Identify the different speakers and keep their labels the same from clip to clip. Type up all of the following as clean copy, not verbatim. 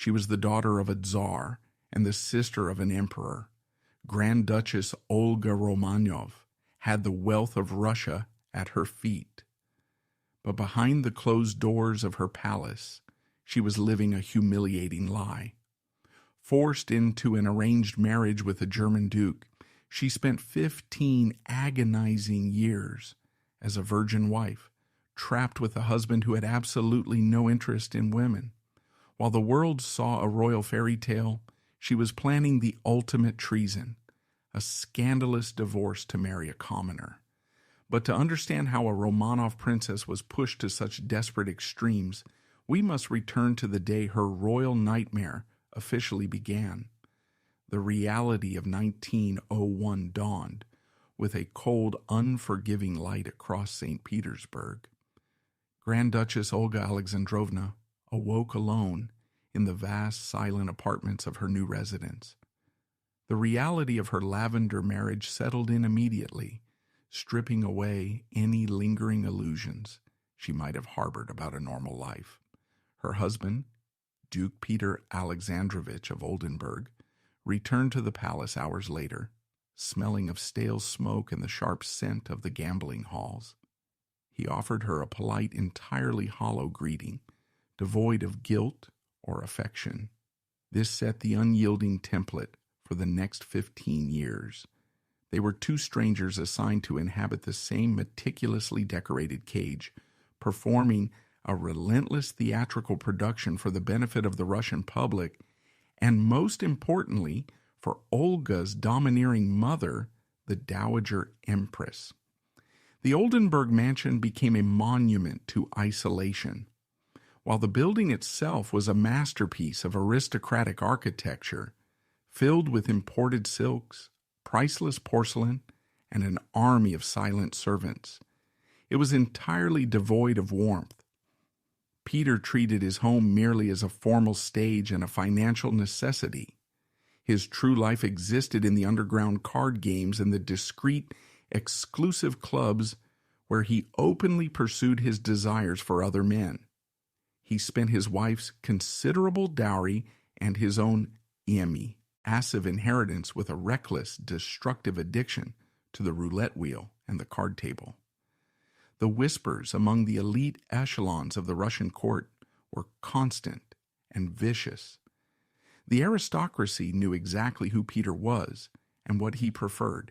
Speaker 1: She was the daughter of a Tsar and the sister of an emperor. Grand Duchess Olga Romanov had the wealth of Russia at her feet. But behind the closed doors of her palace, she was living a humiliating lie. Forced into an arranged marriage with a German duke, she spent 15 agonizing years as a virgin wife, trapped with a husband who had absolutely no interest in women. While the world saw a royal fairy tale, she was planning the ultimate treason, a scandalous divorce to marry a commoner. But to understand how a Romanov princess was pushed to such desperate extremes, we must return to the day her royal nightmare officially began. The reality of 1901 dawned with a cold, unforgiving light across St. Petersburg. Grand Duchess Olga Alexandrovna awoke alone in the vast, silent apartments of her new residence. The reality of her lavender marriage settled in immediately, stripping away any lingering illusions she might have harbored about a normal life. Her husband, Duke Peter Alexandrovich of Oldenburg, returned to the palace hours later, smelling of stale smoke and the sharp scent of the gambling halls. He offered her a polite, entirely hollow greeting, devoid of guilt or affection. This set the unyielding template for the next 15 years. They were two strangers assigned to inhabit the same meticulously decorated cage, performing a relentless theatrical production for the benefit of the Russian public, and most importantly, for Olga's domineering mother, the Dowager Empress. The Oldenburg mansion became a monument to isolation. While the building itself was a masterpiece of aristocratic architecture, filled with imported silks, priceless porcelain, and an army of silent servants, it was entirely devoid of warmth. Peter treated his home merely as a formal stage and a financial necessity. His true life existed in the underground card games and the discreet, exclusive clubs where he openly pursued his desires for other men. He spent his wife's considerable dowry and his own massive inheritance with a reckless, destructive addiction to the roulette wheel and the card table. The whispers among the elite echelons of the Russian court were constant and vicious. The aristocracy knew exactly who Peter was and what he preferred,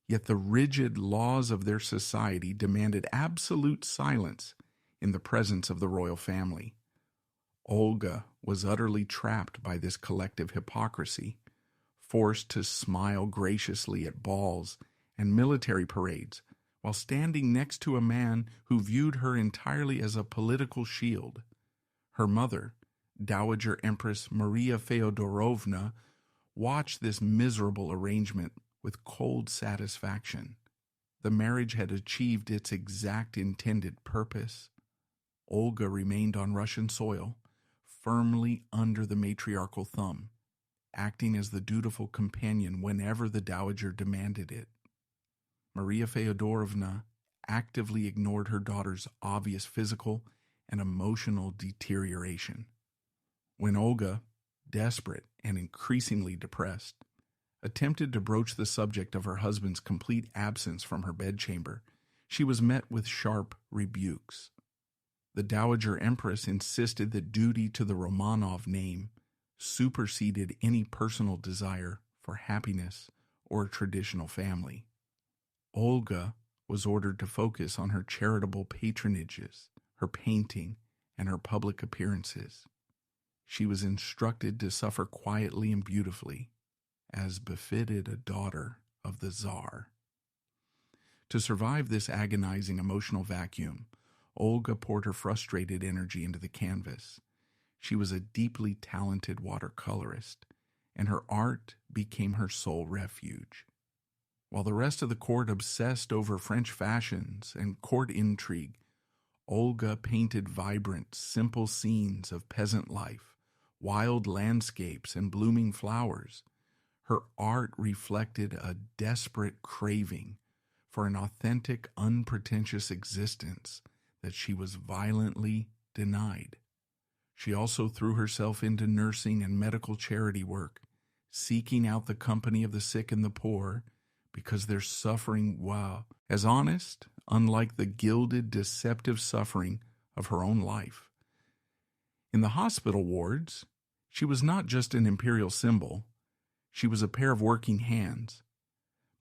Speaker 1: yet the rigid laws of their society demanded absolute silence in the presence of the royal family. Olga was utterly trapped by this collective hypocrisy, forced to smile graciously at balls and military parades while standing next to a man who viewed her entirely as a political shield. Her mother, Dowager Empress Maria Feodorovna, watched this miserable arrangement with cold satisfaction. The marriage had achieved its exact intended purpose. Olga remained on Russian soil, firmly under the matriarchal thumb, acting as the dutiful companion whenever the dowager demanded it. Maria Feodorovna actively ignored her daughter's obvious physical and emotional deterioration. When Olga, desperate and increasingly depressed, attempted to broach the subject of her husband's complete absence from her bedchamber, she was met with sharp rebukes. The Dowager Empress insisted that duty to the Romanov name superseded any personal desire for happiness or a traditional family. Olga was ordered to focus on her charitable patronages, her painting, and her public appearances. She was instructed to suffer quietly and beautifully, as befitted a daughter of the Tsar. To survive this agonizing emotional vacuum, Olga poured her frustrated energy into the canvas. She was a deeply talented watercolorist, and her art became her sole refuge. While the rest of the court obsessed over French fashions and court intrigue, Olga painted vibrant, simple scenes of peasant life, wild landscapes, and blooming flowers. Her art reflected a desperate craving for an authentic, unpretentious existence that she was violently denied. She also threw herself into nursing and medical charity work, seeking out the company of the sick and the poor, because their suffering, wow, as honest, unlike the gilded, deceptive suffering of her own life. In the hospital wards, she was not just an imperial symbol, she was a pair of working hands.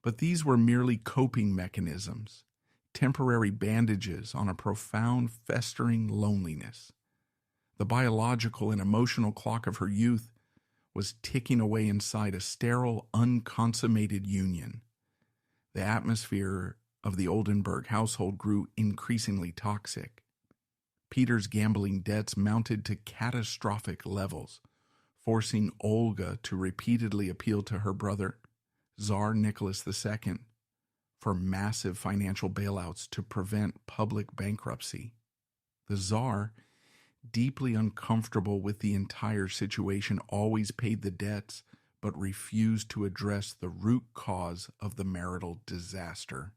Speaker 1: But these were merely coping mechanisms, temporary bandages on a profound, festering loneliness. The biological and emotional clock of her youth was ticking away inside a sterile, unconsummated union. The atmosphere of the Oldenburg household grew increasingly toxic. Peter's gambling debts mounted to catastrophic levels, forcing Olga to repeatedly appeal to her brother, Tsar Nicholas II, for massive financial bailouts to prevent public bankruptcy. The Tsar, deeply uncomfortable with the entire situation, always paid the debts but refused to address the root cause of the marital disaster.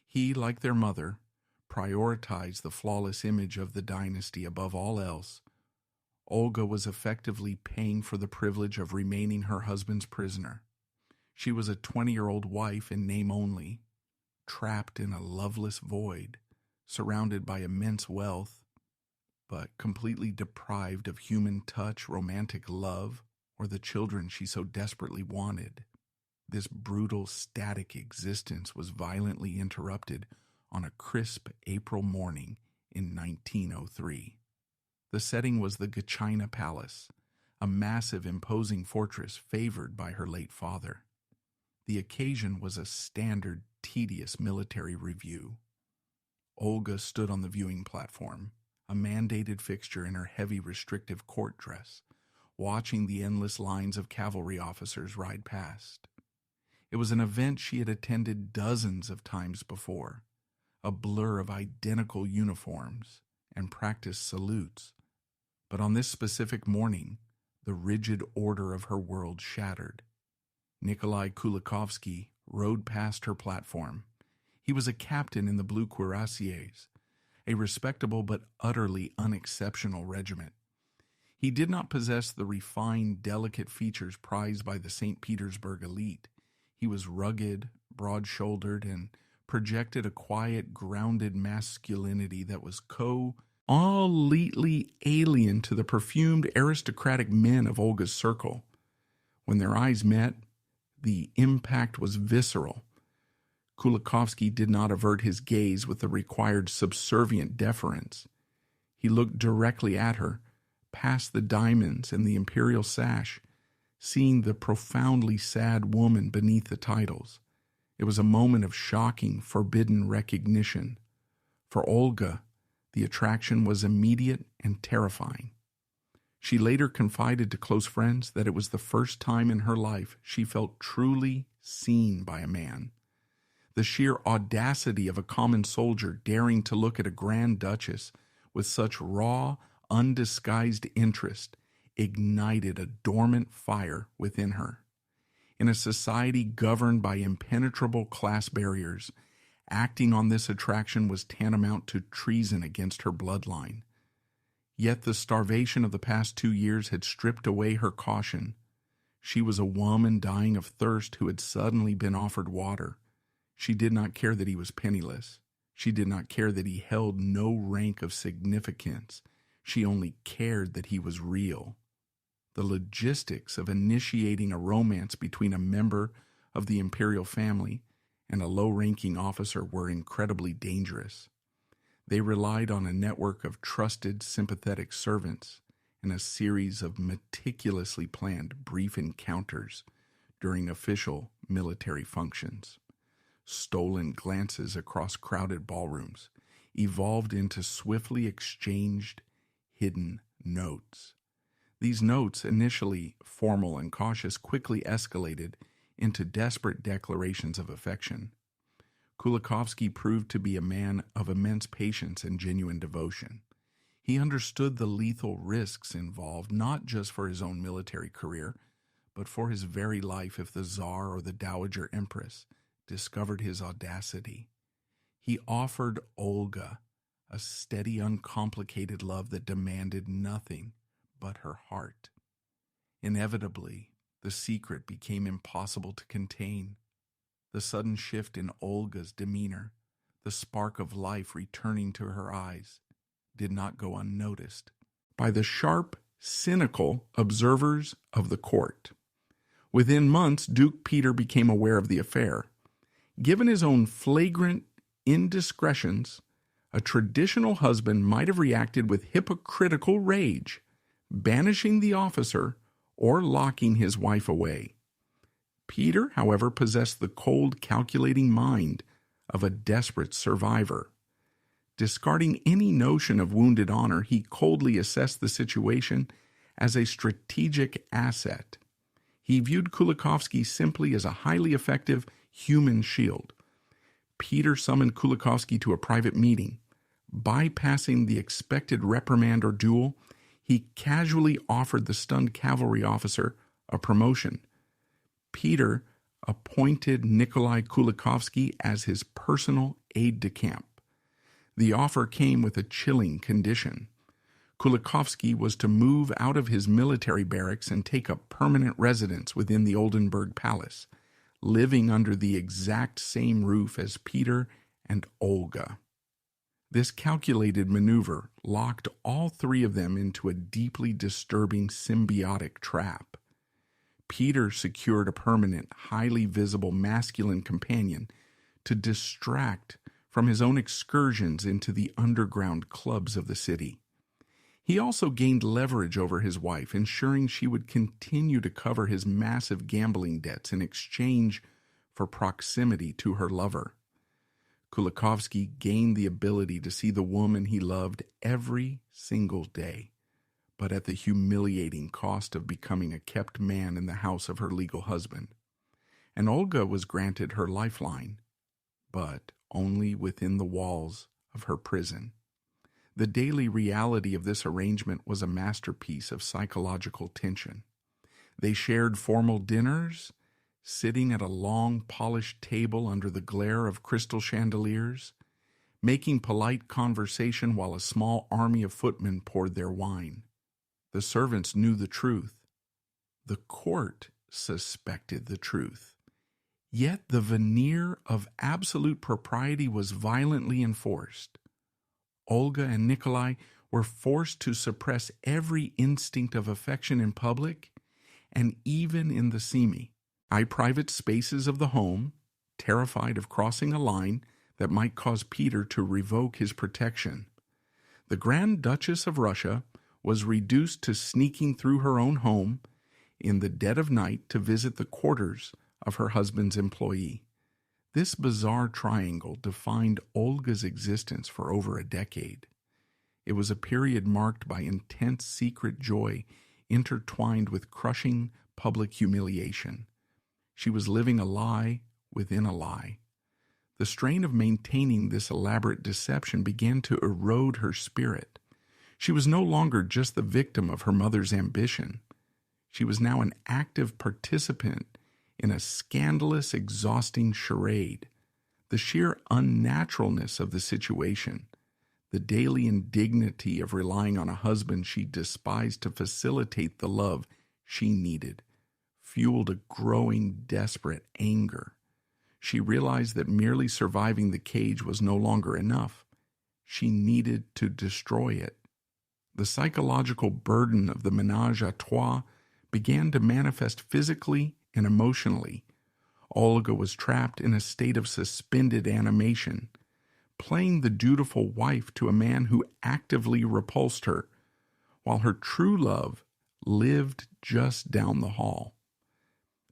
Speaker 1: He, like their mother, prioritized the flawless image of the dynasty above all else. Olga was effectively paying for the privilege of remaining her husband's prisoner. She was a 20-year-old wife in name only, trapped in a loveless void, surrounded by immense wealth, but completely deprived of human touch, romantic love, or the children she so desperately wanted. This brutal, static existence was violently interrupted on a crisp April morning in 1903. The setting was the Gachina Palace, a massive, imposing fortress favored by her late father. The occasion was a standard, tedious military review. Olga stood on the viewing platform, a mandated fixture in her heavy, restrictive court dress, watching the endless lines of cavalry officers ride past. It was an event she had attended dozens of times before, a blur of identical uniforms and practiced salutes. But on this specific morning, the rigid order of her world shattered. Nikolai Kulikovsky rode past her platform. He was a captain in the Blue Cuirassiers, a respectable but utterly unexceptional regiment. He did not possess the refined, delicate features prized by the St. Petersburg elite. He was rugged, broad-shouldered, and projected a quiet, grounded masculinity that was completely alien to the perfumed, aristocratic men of Olga's circle. When their eyes met, the impact was visceral. Kulikovsky did not avert his gaze with the required subservient deference. He looked directly at her, past the diamonds and the imperial sash, seeing the profoundly sad woman beneath the titles. It was a moment of shocking, forbidden recognition. For Olga, the attraction was immediate and terrifying. She later confided to close friends that it was the first time in her life she felt truly seen by a man. The sheer audacity of a common soldier daring to look at a Grand Duchess with such raw, undisguised interest ignited a dormant fire within her. In a society governed by impenetrable class barriers, acting on this attraction was tantamount to treason against her bloodline. Yet the starvation of the past 2 years had stripped away her caution. She was a woman dying of thirst who had suddenly been offered water. She did not care that he was penniless. She did not care that he held no rank of significance. She only cared that he was real. The logistics of initiating a romance between a member of the imperial family and a low-ranking officer were incredibly dangerous. They relied on a network of trusted, sympathetic servants and a series of meticulously planned brief encounters during official military functions. Stolen glances across crowded ballrooms evolved into swiftly exchanged, hidden notes. These notes, initially formal and cautious, quickly escalated into desperate declarations of affection. Kulikovsky proved to be a man of immense patience and genuine devotion. He understood the lethal risks involved, not just for his own military career, but for his very life if the Tsar or the Dowager Empress discovered his audacity. He offered Olga a steady, uncomplicated love that demanded nothing but her heart. Inevitably, the secret became impossible to contain. The sudden shift in Olga's demeanor, the spark of life returning to her eyes, did not go unnoticed by the sharp, cynical observers of the court. Within months, Duke Peter became aware of the affair. Given his own flagrant indiscretions, a traditional husband might have reacted with hypocritical rage, banishing the officer or locking his wife away. Peter, however, possessed the cold, calculating mind of a desperate survivor. Discarding any notion of wounded honor, he coldly assessed the situation as a strategic asset. He viewed Kulikovsky simply as a highly effective human shield. Peter summoned Kulikovsky to a private meeting. Bypassing the expected reprimand or duel, he casually offered the stunned cavalry officer a promotion. Peter appointed Nikolai Kulikovsky as his personal aide-de-camp. The offer came with a chilling condition. Kulikovsky was to move out of his military barracks and take up permanent residence within the Oldenburg Palace, living under the exact same roof as Peter and Olga. This calculated maneuver locked all three of them into a deeply disturbing symbiotic trap. Peter secured a permanent, highly visible masculine companion to distract from his own excursions into the underground clubs of the city. He also gained leverage over his wife, ensuring she would continue to cover his massive gambling debts in exchange for proximity to her lover. Kulikovsky gained the ability to see the woman he loved every single day, but at the humiliating cost of becoming a kept man in the house of her legal husband. And Olga was granted her lifeline, but only within the walls of her prison. The daily reality of this arrangement was a masterpiece of psychological tension. They shared formal dinners, sitting at a long, polished table under the glare of crystal chandeliers, making polite conversation while a small army of footmen poured their wine. The servants knew the truth. The court suspected the truth. Yet the veneer of absolute propriety was violently enforced. Olga and Nikolai were forced to suppress every instinct of affection in public and even in the semi-private spaces of the home, terrified of crossing a line that might cause Peter to revoke his protection. The Grand Duchess of Russia was reduced to sneaking through her own home in the dead of night to visit the quarters of her husband's employee. This bizarre triangle defined Olga's existence for over a decade. It was a period marked by intense secret joy intertwined with crushing public humiliation. She was living a lie within a lie. The strain of maintaining this elaborate deception began to erode her spirit. She was no longer just the victim of her mother's ambition. She was now an active participant in a scandalous, exhausting charade. The sheer unnaturalness of the situation, the daily indignity of relying on a husband she despised to facilitate the love she needed, fueled a growing, desperate anger. She realized that merely surviving the cage was no longer enough. She needed to destroy it. The psychological burden of the ménage à trois began to manifest physically and emotionally. Olga was trapped in a state of suspended animation, playing the dutiful wife to a man who actively repulsed her, while her true love lived just down the hall.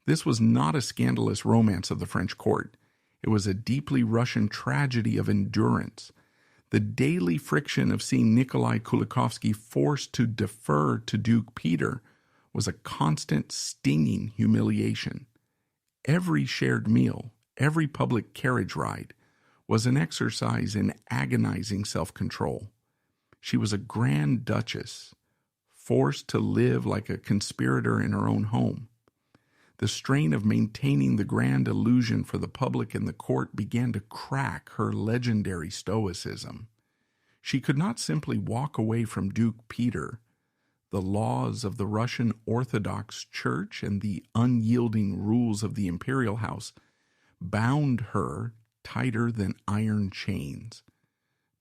Speaker 1: This was not a scandalous romance of the French court. It was a deeply Russian tragedy of endurance. The daily friction of seeing Nikolai Kulikovsky forced to defer to Duke Peter was a constant, stinging humiliation. Every shared meal, every public carriage ride, was an exercise in agonizing self-control. She was a Grand Duchess, forced to live like a conspirator in her own home. The strain of maintaining the grand illusion for the public and the court began to crack her legendary stoicism. She could not simply walk away from Duke Peter. The laws of the Russian Orthodox Church and the unyielding rules of the imperial house bound her tighter than iron chains.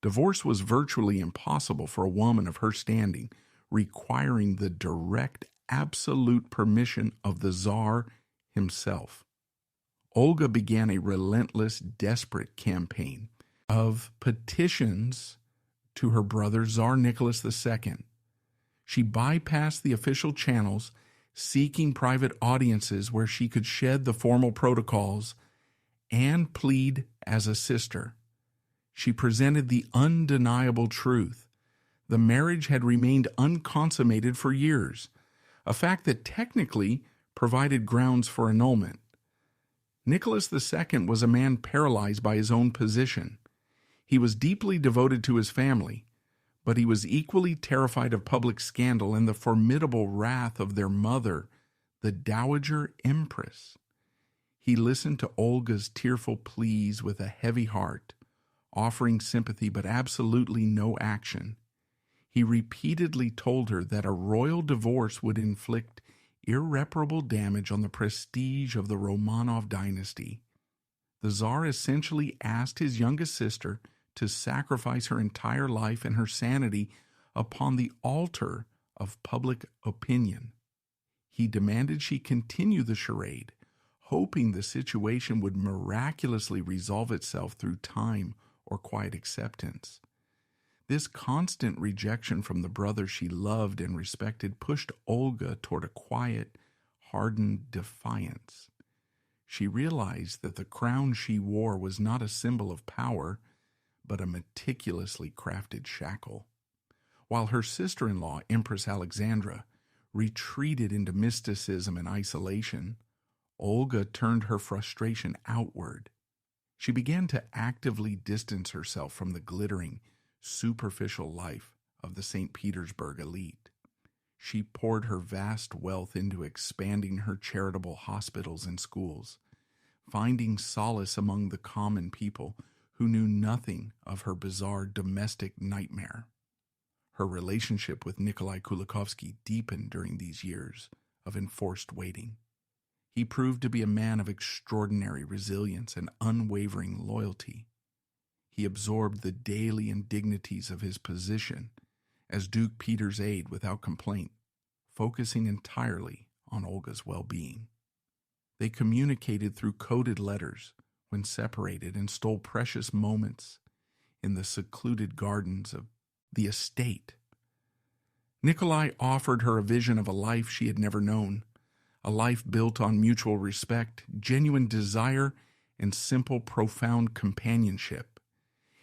Speaker 1: Divorce was virtually impossible for a woman of her standing, requiring the direct, absolute permission of the Tsar himself. Olga began a relentless, desperate campaign of petitions to her brother Tsar Nicholas II. She bypassed the official channels, seeking private audiences where she could shed the formal protocols and plead as a sister. She presented the undeniable truth. The marriage had remained unconsummated for years, a fact that technically provided grounds for annulment. Nicholas II was a man paralyzed by his own position. He was deeply devoted to his family, but he was equally terrified of public scandal and the formidable wrath of their mother, the Dowager Empress. He listened to Olga's tearful pleas with a heavy heart, offering sympathy but absolutely no action. He repeatedly told her that a royal divorce would inflict irreparable damage on the prestige of the Romanov dynasty. The Tsar essentially asked his youngest sister to sacrifice her entire life and her sanity upon the altar of public opinion. He demanded she continue the charade, hoping the situation would miraculously resolve itself through time or quiet acceptance. This constant rejection from the brother she loved and respected pushed Olga toward a quiet, hardened defiance. She realized that the crown she wore was not a symbol of power, but a meticulously crafted shackle. While her sister-in-law, Empress Alexandra, retreated into mysticism and isolation, Olga turned her frustration outward. She began to actively distance herself from the glittering, superficial life of the St. Petersburg elite. She poured her vast wealth into expanding her charitable hospitals and schools, finding solace among the common people who knew nothing of her bizarre domestic nightmare. Her relationship with Nikolai Kulikovsky deepened during these years of enforced waiting. He proved to be a man of extraordinary resilience and unwavering loyalty. He absorbed the daily indignities of his position as Duke Peter's aide without complaint, focusing entirely on Olga's well-being. They communicated through coded letters when separated and stole precious moments in the secluded gardens of the estate. Nikolai offered her a vision of a life she had never known, a life built on mutual respect, genuine desire, and simple, profound companionship.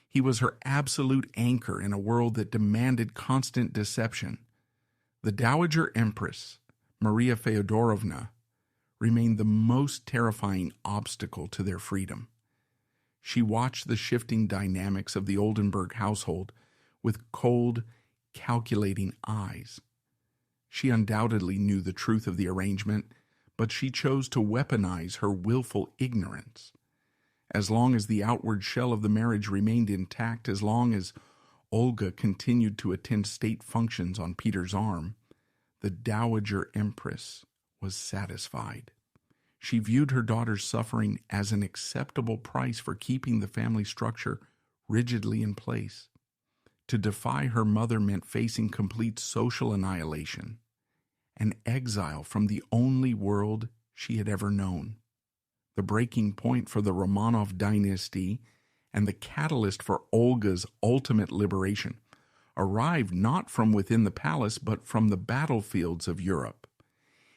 Speaker 1: He was her absolute anchor in a world that demanded constant deception. The Dowager Empress, Maria Feodorovna, remained the most terrifying obstacle to their freedom. She watched the shifting dynamics of the Oldenburg household with cold, calculating eyes. She undoubtedly knew the truth of the arrangement, but she chose to weaponize her willful ignorance. As long as the outward shell of the marriage remained intact, as long as Olga continued to attend state functions on Peter's arm, the Dowager Empress was satisfied. She viewed her daughter's suffering as an acceptable price for keeping the family structure rigidly in place. To defy her mother meant facing complete social annihilation, an exile from the only world she had ever known. The breaking point for the Romanov dynasty and the catalyst for Olga's ultimate liberation arrived not from within the palace but from the battlefields of Europe.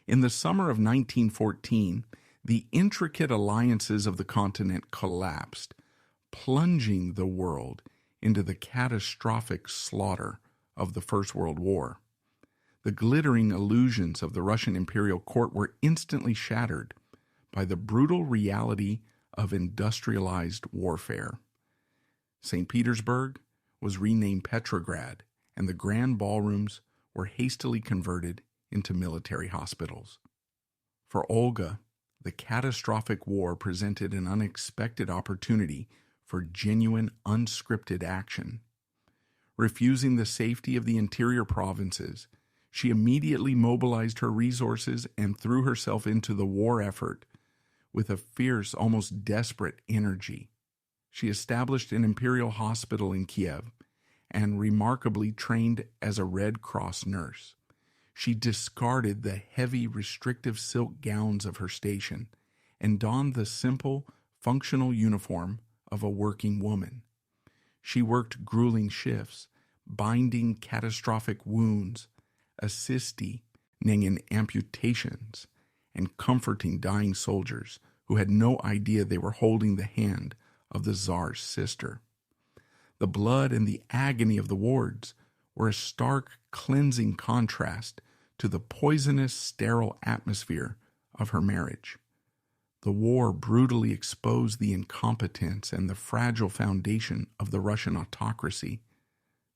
Speaker 1: In the summer of 1914, the intricate alliances of the continent collapsed, plunging the world into the catastrophic slaughter of the First World War. The glittering illusions of the Russian imperial court were instantly shattered by the brutal reality of industrialized warfare. St. Petersburg was renamed Petrograd, and the grand ballrooms were hastily converted into military hospitals. For Olga, the catastrophic war presented an unexpected opportunity for genuine, unscripted action. Refusing the safety of the interior provinces, she immediately mobilized her resources and threw herself into the war effort with a fierce, almost desperate energy. She established an imperial hospital in Kiev and remarkably trained as a Red Cross nurse. She discarded the heavy, restrictive silk gowns of her station and donned the simple, functional uniform of a working woman. She worked grueling shifts, binding catastrophic wounds, assisting in amputations, and comforting dying soldiers who had no idea they were holding the hand of the Tsar's sister. The blood and the agony of the wards were a stark, cleansing contrast to the poisonous, sterile atmosphere of her marriage. The war brutally exposed the incompetence and the fragile foundation of the Russian autocracy.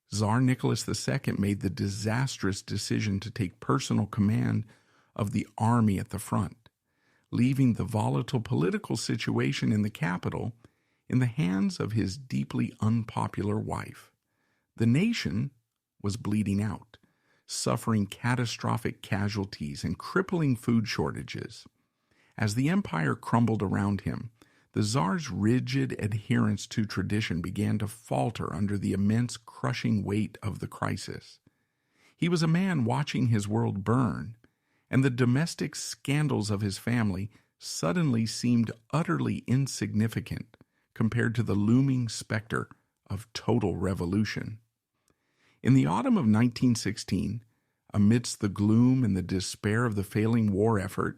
Speaker 1: Tsar Nicholas II made the disastrous decision to take personal command of the army at the front, leaving the volatile political situation in the capital in the hands of his deeply unpopular wife. The nation was bleeding out, suffering catastrophic casualties and crippling food shortages. As the empire crumbled around him, the Tsar's rigid adherence to tradition began to falter under the immense crushing weight of the crisis. He was a man watching his world burn, and the domestic scandals of his family suddenly seemed utterly insignificant compared to the looming specter of total revolution. In the autumn of 1916, amidst the gloom and the despair of the failing war effort,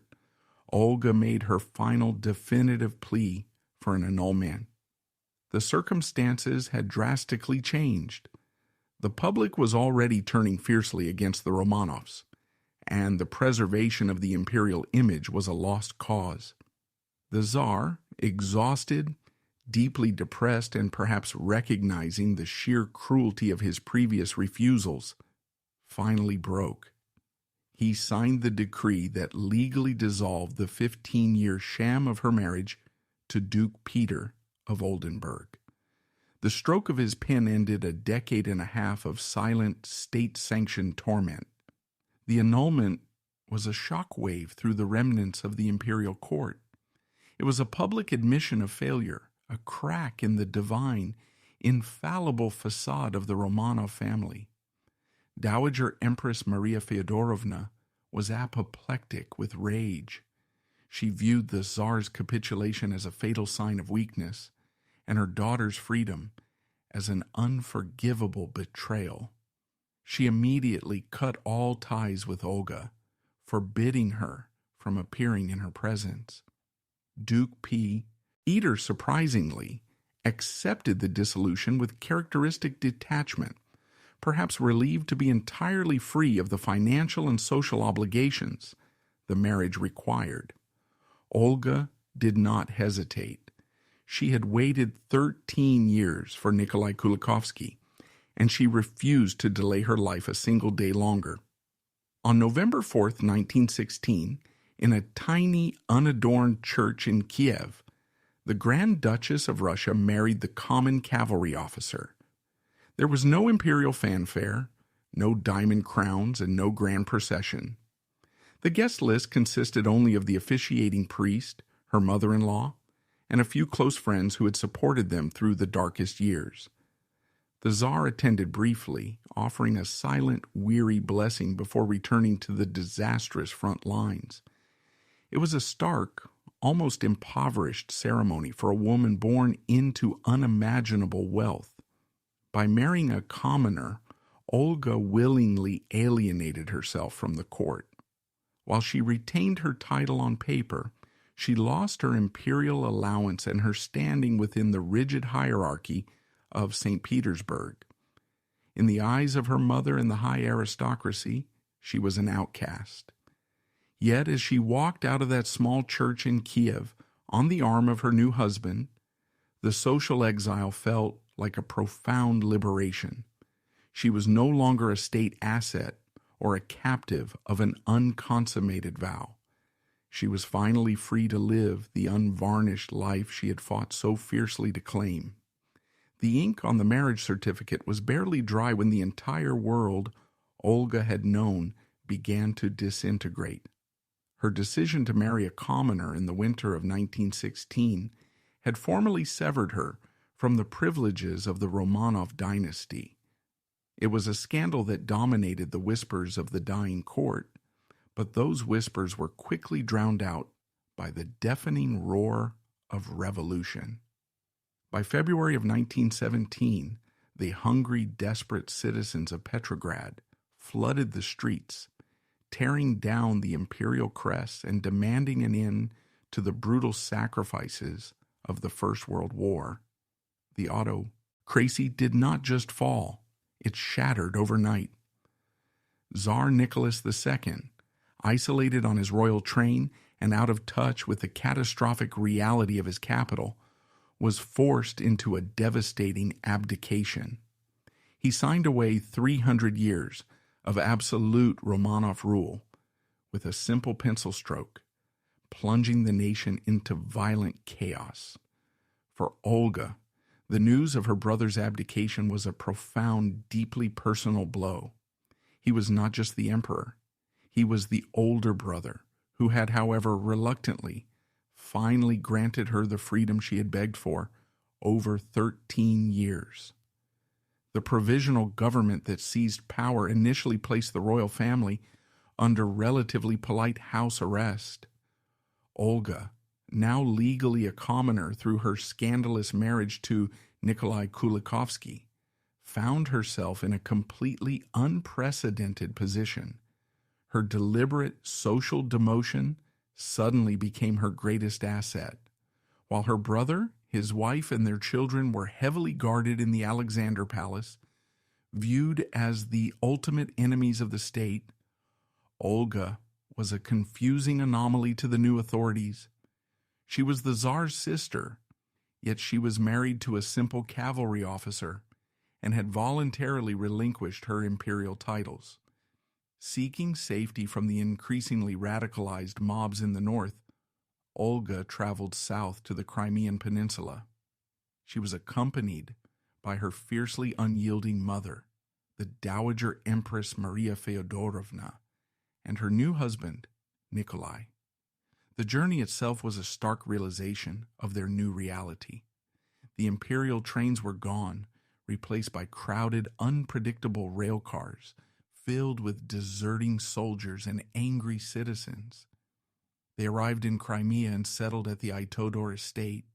Speaker 1: Olga made her final definitive plea for an annulment. The circumstances had drastically changed. The public was already turning fiercely against the Romanovs, and the preservation of the imperial image was a lost cause. The Tsar, exhausted, deeply depressed, and perhaps recognizing the sheer cruelty of his previous refusals, finally broke. He signed the decree that legally dissolved the 15-year sham of her marriage to Duke Peter of Oldenburg. The stroke of his pen ended a decade and a half of silent, state-sanctioned torment. The annulment was a shockwave through the remnants of the imperial court. It was a public admission of failure, a crack in the divine, infallible facade of the Romanov family. Dowager Empress Maria Feodorovna was apoplectic with rage. She viewed the Tsar's capitulation as a fatal sign of weakness, and her daughter's freedom as an unforgivable betrayal. She immediately cut all ties with Olga, forbidding her from appearing in her presence. Duke Peter, surprisingly, accepted the dissolution with characteristic detachment, perhaps relieved to be entirely free of the financial and social obligations the marriage required. Olga did not hesitate. She had waited 13 years for Nikolai Kulikovsky, and she refused to delay her life a single day longer. On November 4th, 1916, in a tiny, unadorned church in Kiev, the Grand Duchess of Russia married the common cavalry officer. There was no imperial fanfare, no diamond crowns, and no grand procession. The guest list consisted only of the officiating priest, her mother-in-law, and a few close friends who had supported them through the darkest years. The Tsar attended briefly, offering a silent, weary blessing before returning to the disastrous front lines. It was a stark, almost impoverished ceremony for a woman born into unimaginable wealth. By marrying a commoner, Olga willingly alienated herself from the court. While she retained her title on paper, she lost her imperial allowance and her standing within the rigid hierarchy of St. Petersburg. In the eyes of her mother and the high aristocracy, she was an outcast. Yet as she walked out of that small church in Kiev on the arm of her new husband, the social exile felt like a profound liberation. She was no longer a state asset or a captive of an unconsummated vow. She was finally free to live the unvarnished life she had fought so fiercely to claim. The ink on the marriage certificate was barely dry when the entire world Olga had known began to disintegrate. Her decision to marry a commoner in the winter of 1916 had formally severed her from the privileges of the Romanov dynasty. It was a scandal that dominated the whispers of the dying court, but those whispers were quickly drowned out by the deafening roar of revolution. By February of 1917, the hungry, desperate citizens of Petrograd flooded the streets, tearing down the imperial crest and demanding an end to the brutal sacrifices of the First World War. The autocracy did not just fall, it shattered overnight. Tsar Nicholas II, isolated on his royal train and out of touch with the catastrophic reality of his capital, was forced into a devastating abdication. He signed away 300 years of absolute Romanov rule with a simple pencil stroke, plunging the nation into violent chaos. For Olga, the news of her brother's abdication was a profound, deeply personal blow. He was not just the emperor. He was the older brother who had, however, reluctantly, finally granted her the freedom she had begged for over 13 years. The provisional government that seized power initially placed the royal family under relatively polite house arrest. Olga, now legally a commoner through her scandalous marriage to Nikolai Kulikovsky, found herself in a completely unprecedented position. Her deliberate social demotion suddenly became her greatest asset. While her brother, his wife, and their children were heavily guarded in the Alexander Palace, viewed as the ultimate enemies of the state, Olga was a confusing anomaly to the new authorities. She was the Tsar's sister, yet she was married to a simple cavalry officer and had voluntarily relinquished her imperial titles. Seeking safety from the increasingly radicalized mobs in the north, Olga traveled south to the Crimean Peninsula. She was accompanied by her fiercely unyielding mother, the Dowager Empress Maria Feodorovna, and her new husband, Nikolai. The journey itself was a stark realization of their new reality. The imperial trains were gone, replaced by crowded, unpredictable rail cars filled with deserting soldiers and angry citizens. They arrived in Crimea and settled at the Aitodor estate,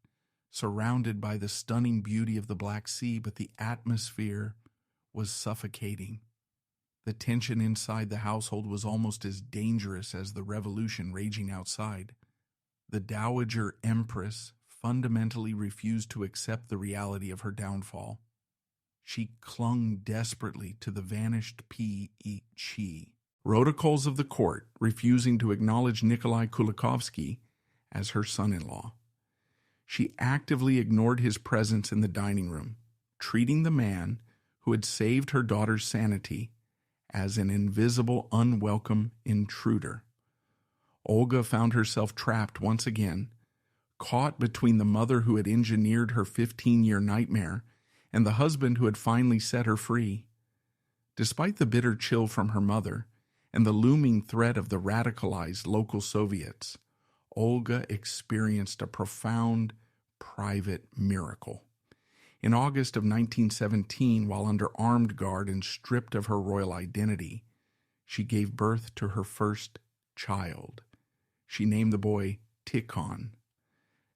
Speaker 1: surrounded by the stunning beauty of the Black Sea, but the atmosphere was suffocating. The tension inside the household was almost as dangerous as the revolution raging outside. The Dowager Empress fundamentally refused to accept the reality of her downfall. She clung desperately to the vanished P.E.Chi, protocols of the court, refusing to acknowledge Nikolai Kulikovsky as her son-in-law. She actively ignored his presence in the dining room, treating the man who had saved her daughter's sanity as an invisible, unwelcome intruder. Olga found herself trapped once again, caught between the mother who had engineered her 15-year nightmare and the husband who had finally set her free. Despite the bitter chill from her mother and the looming threat of the radicalized local Soviets, Olga experienced a profound private miracle. In August of 1917, while under armed guard and stripped of her royal identity, she gave birth to her first child. She named the boy Tikhon.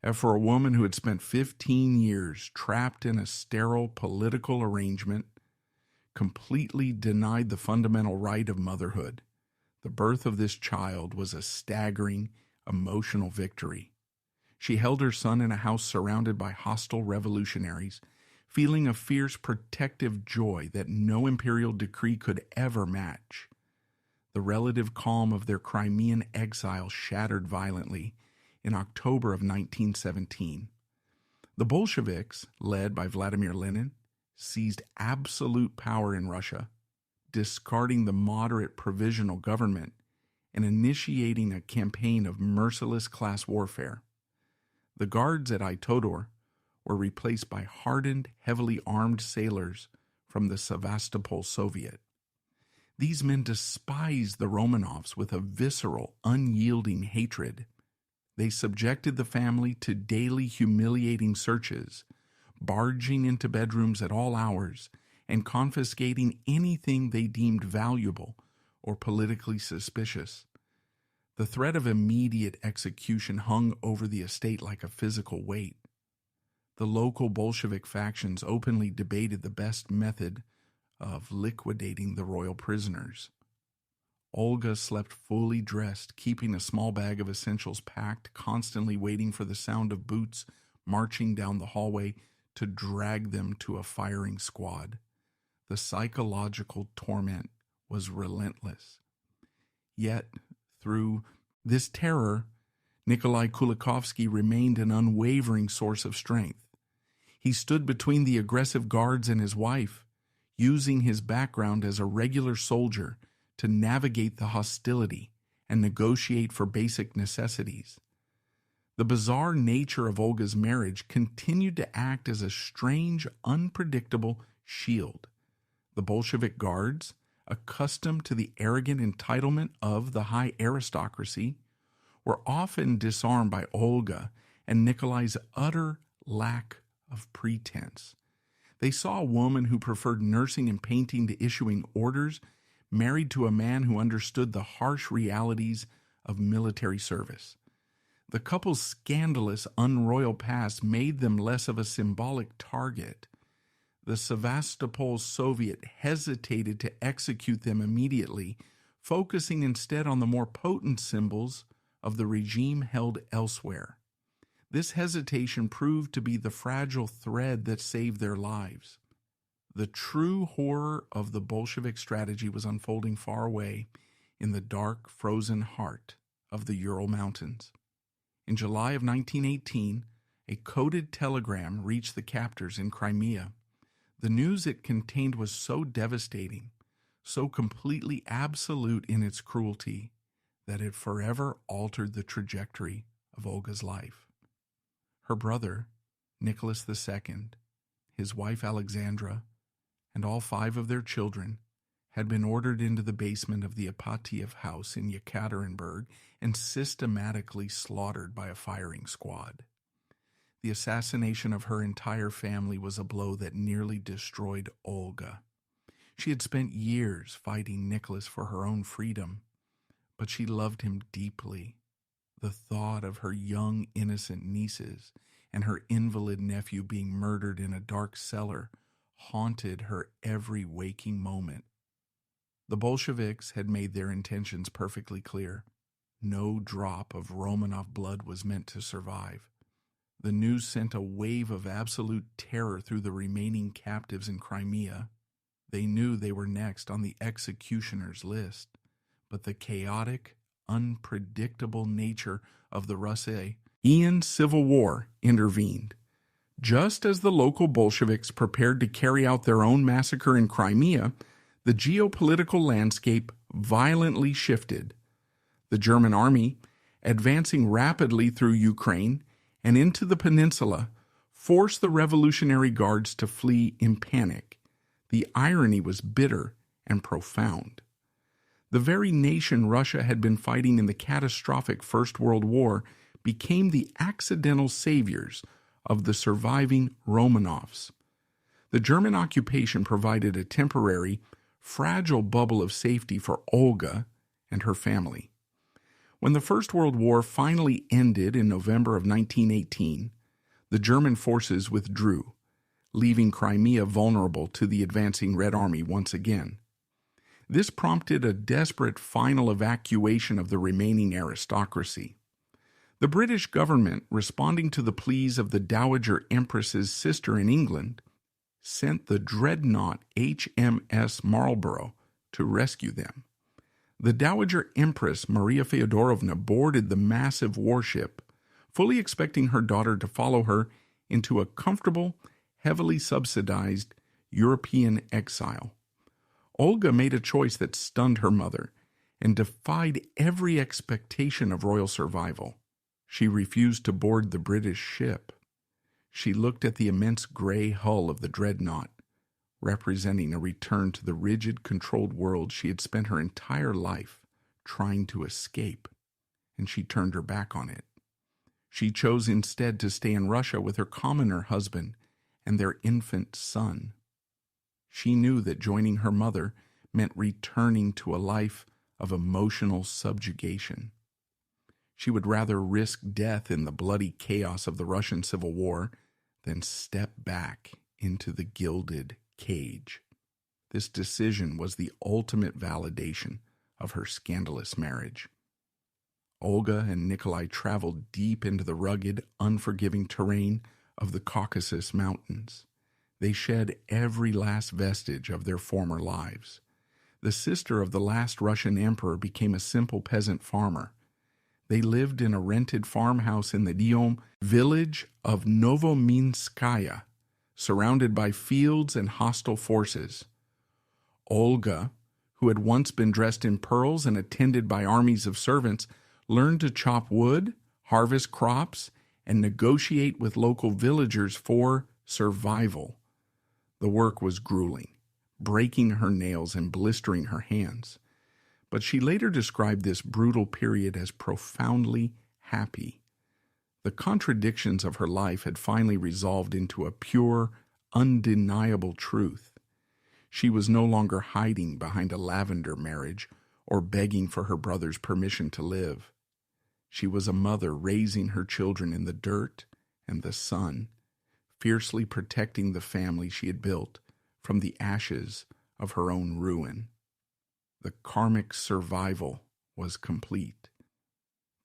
Speaker 1: And for a woman who had spent 15 years trapped in a sterile political arrangement, completely denied the fundamental right of motherhood, the birth of this child was a staggering, emotional victory. She held her son in a house surrounded by hostile revolutionaries, feeling a fierce protective joy that no imperial decree could ever match. The relative calm of their Crimean exile shattered violently in October of 1917. The Bolsheviks, led by Vladimir Lenin, seized absolute power in Russia, discarding the moderate provisional government and initiating a campaign of merciless class warfare. The guards at Aitodor were replaced by hardened, heavily armed sailors from the Sevastopol Soviet. These men despised the Romanovs with a visceral, unyielding hatred. They subjected the family to daily humiliating searches, barging into bedrooms at all hours, and confiscating anything they deemed valuable or politically suspicious. The threat of immediate execution hung over the estate like a physical weight. The local Bolshevik factions openly debated the best method of liquidating the royal prisoners. Olga slept fully dressed, keeping a small bag of essentials packed, constantly waiting for the sound of boots marching down the hallway to drag them to a firing squad. The psychological torment was relentless. Yet, through this terror, Nikolai Kulikovsky remained an unwavering source of strength. He stood between the aggressive guards and his wife, using his background as a regular soldier to navigate the hostility and negotiate for basic necessities. The bizarre nature of Olga's marriage continued to act as a strange, unpredictable shield. The Bolshevik guards, accustomed to the arrogant entitlement of the high aristocracy, were often disarmed by Olga and Nikolai's utter lack of pretense. They saw a woman who preferred nursing and painting to issuing orders, married to a man who understood the harsh realities of military service. The couple's scandalous, unroyal past made them less of a symbolic target. The Sevastopol Soviet hesitated to execute them immediately, focusing instead on the more potent symbols of the regime held elsewhere. This hesitation proved to be the fragile thread that saved their lives. The true horror of the Bolshevik strategy was unfolding far away in the dark, frozen heart of the Ural Mountains. In July of 1918, a coded telegram reached the captors in Crimea. The news it contained was so devastating, so completely absolute in its cruelty, that it forever altered the trajectory of Olga's life. Her brother, Nicholas II, his wife Alexandra, and all 5 of their children had been ordered into the basement of the Ipatiev house in Yekaterinburg and systematically slaughtered by a firing squad. The assassination of her entire family was a blow that nearly destroyed Olga. She had spent years fighting Nicholas for her own freedom, but she loved him deeply. The thought of her young, innocent nieces and her invalid nephew being murdered in a dark cellar haunted her every waking moment. The Bolsheviks had made their intentions perfectly clear. No drop of Romanov blood was meant to survive. The news sent a wave of absolute terror through the remaining captives in Crimea. They knew they were next on the executioner's list, but the chaotic, unpredictable nature of the Russian civil war intervened. Just as the local Bolsheviks prepared to carry out their own massacre in Crimea, the geopolitical landscape violently shifted. The German army, advancing rapidly through Ukraine and into the peninsula, forced the Revolutionary Guards to flee in panic. The irony was bitter and profound. The very nation Russia had been fighting in the catastrophic First World War became the accidental saviors of the surviving Romanovs. The German occupation provided a temporary, fragile bubble of safety for Olga and her family. When the First World War finally ended in November of 1918, the German forces withdrew, leaving Crimea vulnerable to the advancing Red Army once again. This prompted a desperate final evacuation of the remaining aristocracy. The British government, responding to the pleas of the Dowager Empress's sister in England, sent the dreadnought HMS Marlborough to rescue them. The Dowager Empress Maria Feodorovna boarded the massive warship, fully expecting her daughter to follow her into a comfortable, heavily subsidized European exile. Olga made a choice that stunned her mother and defied every expectation of royal survival. She refused to board the British ship. She looked at the immense gray hull of the dreadnought, representing a return to the rigid, controlled world she had spent her entire life trying to escape, and she turned her back on it. She chose instead to stay in Russia with her commoner husband and their infant son. She knew that joining her mother meant returning to a life of emotional subjugation. She would rather risk death in the bloody chaos of the Russian Civil War than step back into the gilded cage. This decision was the ultimate validation of her scandalous marriage. Olga and Nikolai traveled deep into the rugged, unforgiving terrain of the Caucasus Mountains. They shed every last vestige of their former lives. The sister of the last Russian emperor became a simple peasant farmer. They lived in a rented farmhouse in the Diom village of Novominskaya, surrounded by fields and hostile forces. Olga, who had once been dressed in pearls and attended by armies of servants, learned to chop wood, harvest crops, and negotiate with local villagers for survival. The work was grueling, breaking her nails and blistering her hands. But she later described this brutal period as profoundly happy. The contradictions of her life had finally resolved into a pure, undeniable truth. She was no longer hiding behind a lavender marriage or begging for her brother's permission to live. She was a mother raising her children in the dirt and the sun, fiercely protecting the family she had built from the ashes of her own ruin. The karmic survival was complete.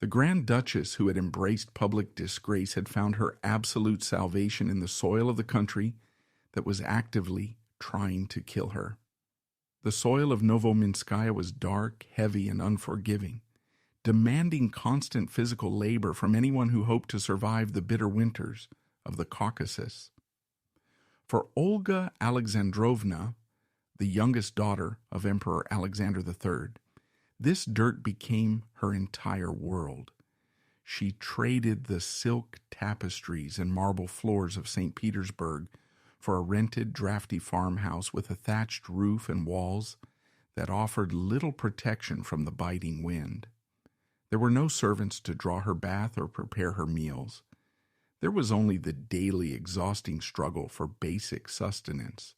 Speaker 1: The Grand Duchess, who had embraced public disgrace, had found her absolute salvation in the soil of the country that was actively trying to kill her. The soil of Novominskaya was dark, heavy, and unforgiving, demanding constant physical labor from anyone who hoped to survive the bitter winters of the Caucasus. For Olga Alexandrovna, the youngest daughter of Emperor Alexander III, this dirt became her entire world. She traded the silk tapestries and marble floors of St. Petersburg for a rented, drafty farmhouse with a thatched roof and walls that offered little protection from the biting wind. There were no servants to draw her bath or prepare her meals. There was only the daily exhausting struggle for basic sustenance.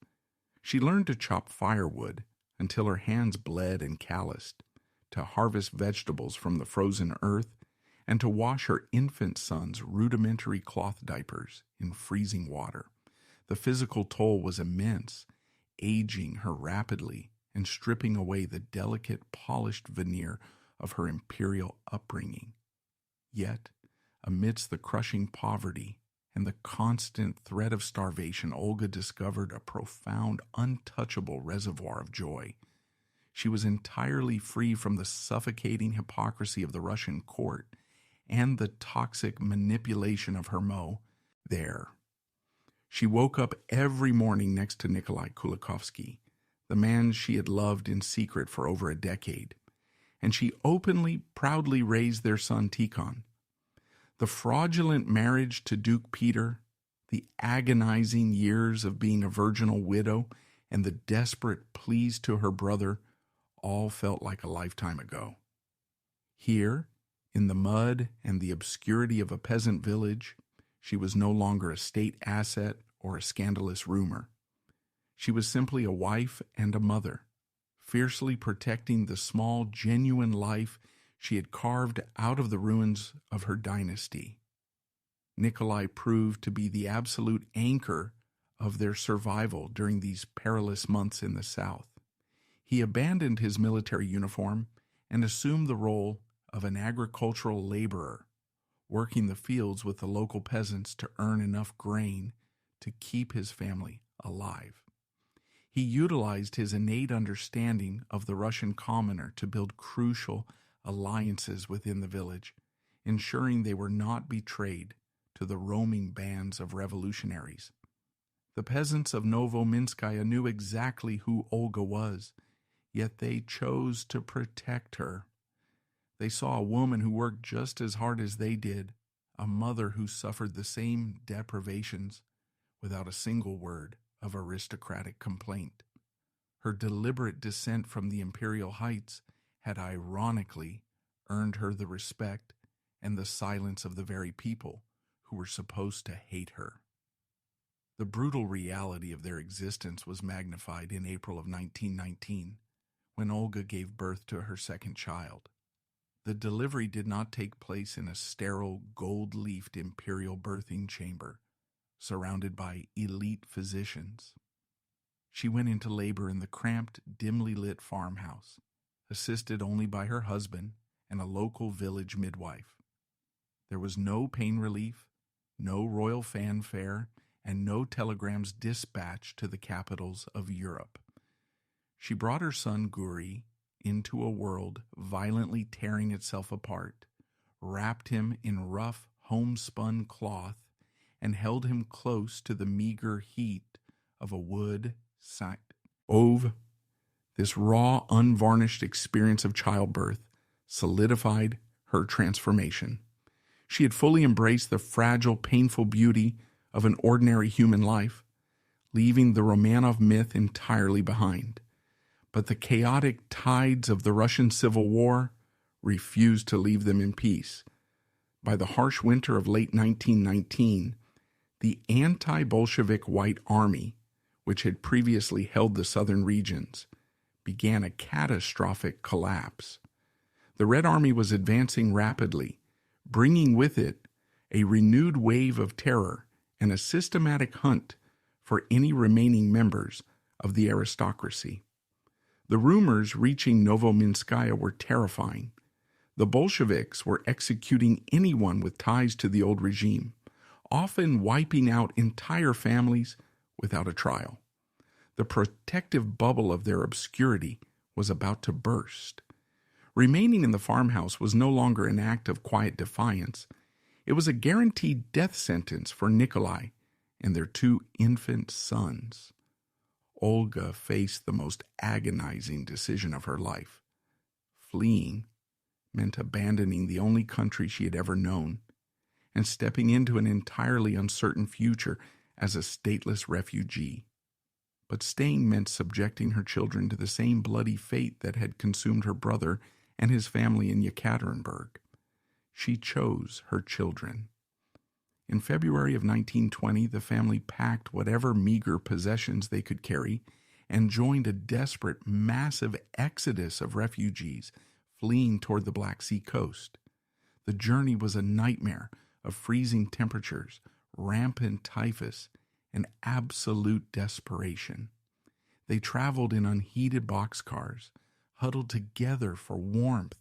Speaker 1: She learned to chop firewood until her hands bled and calloused, to harvest vegetables from the frozen earth, and to wash her infant son's rudimentary cloth diapers in freezing water. The physical toll was immense, aging her rapidly and stripping away the delicate, polished veneer of her imperial upbringing. Yet, amidst the crushing poverty and the constant threat of starvation, Olga discovered a profound, untouchable reservoir of joy. She was entirely free from the suffocating hypocrisy of the Russian court and the toxic manipulation of her mot there. She woke up every morning next to Nikolai Kulikovsky, the man she had loved in secret for over a decade, and she openly, proudly raised their son Tikhon. The fraudulent marriage to Duke Peter, the agonizing years of being a virginal widow, and the desperate pleas to her brother all felt like a lifetime ago. Here, in the mud and the obscurity of a peasant village, she was no longer a state asset or a scandalous rumor. She was simply a wife and a mother, fiercely protecting the small, genuine life she had carved out of the ruins of her dynasty. Nikolai proved to be the absolute anchor of their survival during these perilous months in the south. He abandoned his military uniform and assumed the role of an agricultural laborer, working the fields with the local peasants to earn enough grain to keep his family alive. He utilized his innate understanding of the Russian commoner to build crucial alliances within the village, ensuring they were not betrayed to the roaming bands of revolutionaries. The peasants of Novominskaya knew exactly who Olga was, yet they chose to protect her. They saw a woman who worked just as hard as they did, a mother who suffered the same deprivations without a single word of aristocratic complaint. Her deliberate descent from the imperial heights had ironically earned her the respect and the silence of the very people who were supposed to hate her. The brutal reality of their existence was magnified in April of 1919, when Olga gave birth to her second child. The delivery did not take place in a sterile, gold-leafed imperial birthing chamber, surrounded by elite physicians. She went into labor in the cramped, dimly lit farmhouse, assisted only by her husband and a local village midwife. There was no pain relief, no royal fanfare, and no telegrams dispatched to the capitals of Europe. She brought her son Guri into a world violently tearing itself apart, wrapped him in rough, homespun cloth, and held him close to the meager heat of a wood stove. This raw, unvarnished experience of childbirth solidified her transformation. She had fully embraced the fragile, painful beauty of an ordinary human life, leaving the Romanov myth entirely behind. But the chaotic tides of the Russian Civil War refused to leave them in peace. By the harsh winter of late 1919, the anti-Bolshevik White Army, which had previously held the southern regions, began a catastrophic collapse. The Red Army was advancing rapidly, bringing with it a renewed wave of terror and a systematic hunt for any remaining members of the aristocracy. The rumors reaching Novominskaya were terrifying. The Bolsheviks were executing anyone with ties to the old regime, often wiping out entire families without a trial. The protective bubble of their obscurity was about to burst. Remaining in the farmhouse was no longer an act of quiet defiance. It was a guaranteed death sentence for Nikolai and their two infant sons. Olga faced the most agonizing decision of her life. Fleeing meant abandoning the only country she had ever known and stepping into an entirely uncertain future as a stateless refugee. But staying meant subjecting her children to the same bloody fate that had consumed her brother and his family in Yekaterinburg. She chose her children. In February of 1920, the family packed whatever meager possessions they could carry and joined a desperate, massive exodus of refugees fleeing toward the Black Sea coast. The journey was a nightmare of freezing temperatures, rampant typhus, and absolute desperation. They traveled in unheated boxcars, huddled together for warmth,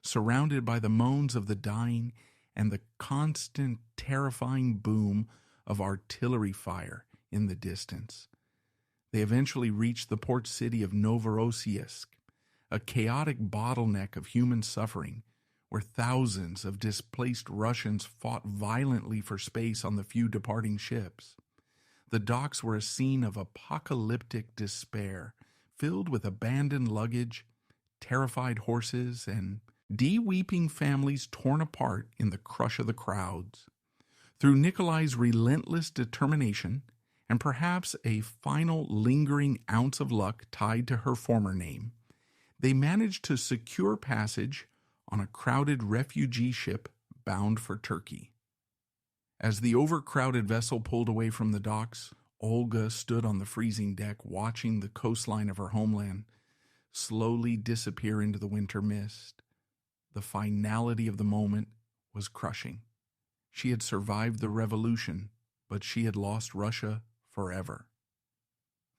Speaker 1: surrounded by the moans of the dying and the constant, terrifying boom of artillery fire in the distance. They eventually reached the port city of Novorossiysk, a chaotic bottleneck of human suffering, where thousands of displaced Russians fought violently for space on the few departing ships. The docks were a scene of apocalyptic despair, filled with abandoned luggage, terrified horses, and de-weeping families torn apart in the crush of the crowds. Through Nikolai's relentless determination, and perhaps a final lingering ounce of luck tied to her former name, they managed to secure passage on a crowded refugee ship bound for Turkey. As the overcrowded vessel pulled away from the docks, Olga stood on the freezing deck watching the coastline of her homeland slowly disappear into the winter mist. The finality of the moment was crushing. She had survived the revolution, but she had lost Russia forever.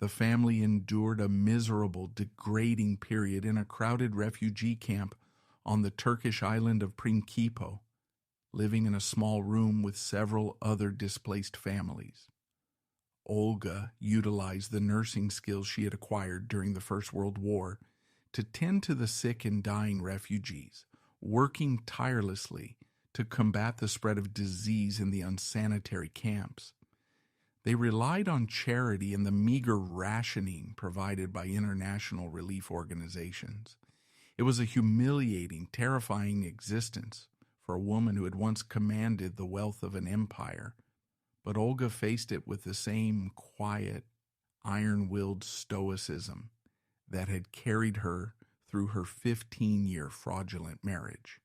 Speaker 1: The family endured a miserable, degrading period in a crowded refugee camp on the Turkish island of Prinkipo, living in a small room with several other displaced families. Olga utilized the nursing skills she had acquired during the First World War to tend to the sick and dying refugees, working tirelessly to combat the spread of disease in the unsanitary camps. They relied on charity and the meager rationing provided by international relief organizations. It was a humiliating, terrifying existence for a woman who had once commanded the wealth of an empire, but Olga faced it with the same quiet, iron-willed stoicism that had carried her through her 15-year fraudulent marriage.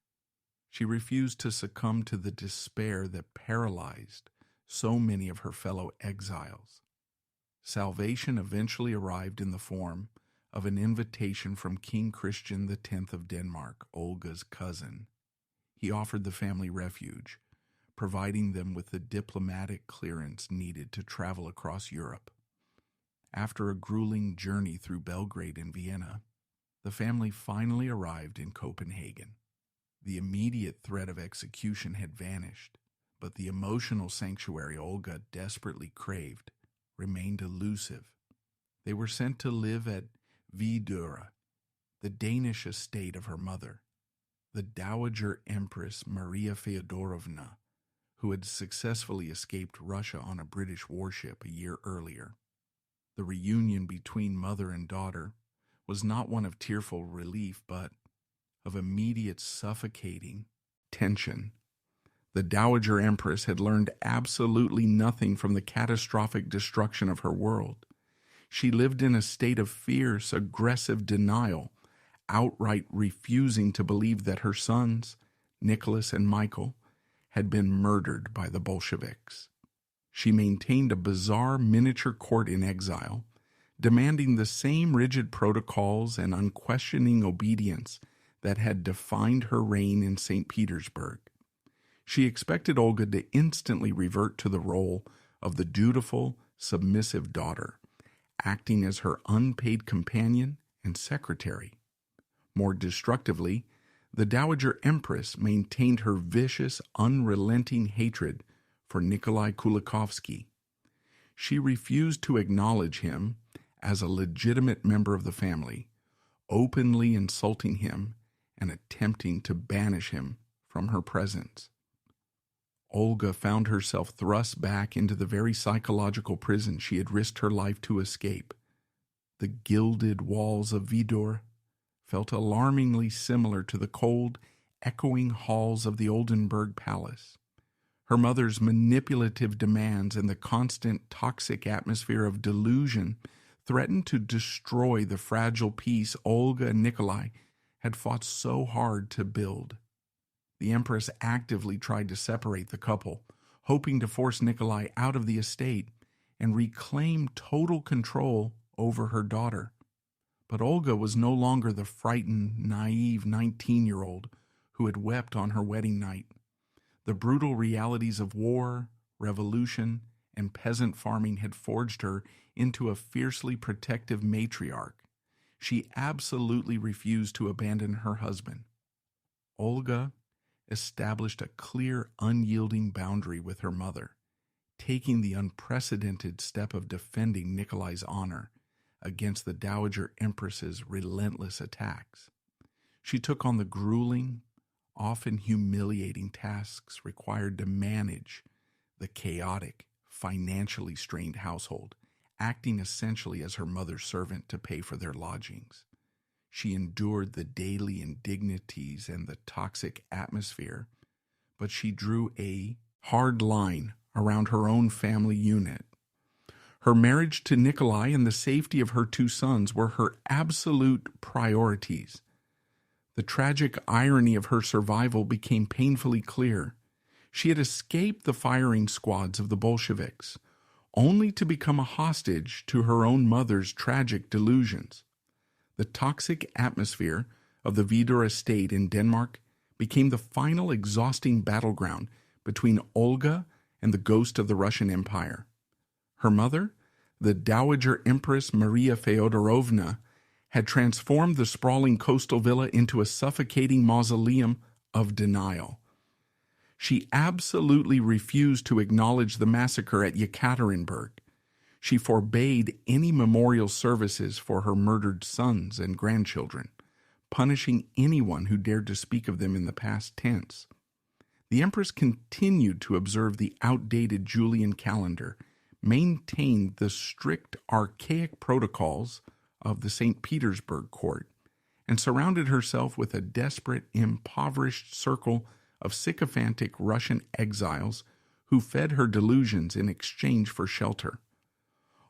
Speaker 1: She refused to succumb to the despair that paralyzed so many of her fellow exiles. Salvation eventually arrived in the form of an invitation from King Christian X of Denmark, Olga's cousin. He offered the family refuge, providing them with the diplomatic clearance needed to travel across Europe. After a grueling journey through Belgrade and Vienna, the family finally arrived in Copenhagen. The immediate threat of execution had vanished, but the emotional sanctuary Olga desperately craved remained elusive. They were sent to live at Vidura, the Danish estate of her mother, the Dowager Empress Maria Feodorovna, who had successfully escaped Russia on a British warship a year earlier. The reunion between mother and daughter was not one of tearful relief, but of immediate suffocating tension. The Dowager Empress had learned absolutely nothing from the catastrophic destruction of her world. She lived in a state of fierce, aggressive denial, outright refusing to believe that her sons, Nicholas and Michael, had been murdered by the Bolsheviks. She maintained a bizarre miniature court in exile, demanding the same rigid protocols and unquestioning obedience that had defined her reign in St. Petersburg. She expected Olga to instantly revert to the role of the dutiful, submissive daughter, acting as her unpaid companion and secretary. More destructively, the Dowager Empress maintained her vicious, unrelenting hatred for Nikolai Kulikovsky. She refused to acknowledge him as a legitimate member of the family, openly insulting him and attempting to banish him from her presence. Olga found herself thrust back into the very psychological prison she had risked her life to escape. The gilded walls of Vidor felt alarmingly similar to the cold, echoing halls of the Oldenburg Palace. Her mother's manipulative demands and the constant toxic atmosphere of delusion threatened to destroy the fragile peace Olga and Nikolai had fought so hard to build. The Empress actively tried to separate the couple, hoping to force Nikolai out of the estate and reclaim total control over her daughter. But Olga was no longer the frightened, naive 19-year-old who had wept on her wedding night. The brutal realities of war, revolution, and peasant farming had forged her into a fiercely protective matriarch. She absolutely refused to abandon her husband. Olga established a clear, unyielding boundary with her mother, taking the unprecedented step of defending Nikolai's honor against the Dowager Empress's relentless attacks. She took on the grueling, often humiliating tasks required to manage the chaotic, financially strained household, acting essentially as her mother's servant to pay for their lodgings. She endured the daily indignities and the toxic atmosphere, but she drew a hard line around her own family unit. Her marriage to Nikolai and the safety of her two sons were her absolute priorities. The tragic irony of her survival became painfully clear. She had escaped the firing squads of the Bolsheviks, only to become a hostage to her own mother's tragic delusions. The toxic atmosphere of the Vidor estate in Denmark became the final exhausting battleground between Olga and the ghost of the Russian Empire. Her mother, the Dowager Empress Maria Feodorovna, had transformed the sprawling coastal villa into a suffocating mausoleum of denial. She absolutely refused to acknowledge the massacre at Yekaterinburg. She forbade any memorial services for her murdered sons and grandchildren, punishing anyone who dared to speak of them in the past tense. The Empress continued to observe the outdated Julian calendar, maintained the strict archaic protocols of the St. Petersburg court, and surrounded herself with a desperate, impoverished circle of sycophantic Russian exiles who fed her delusions in exchange for shelter.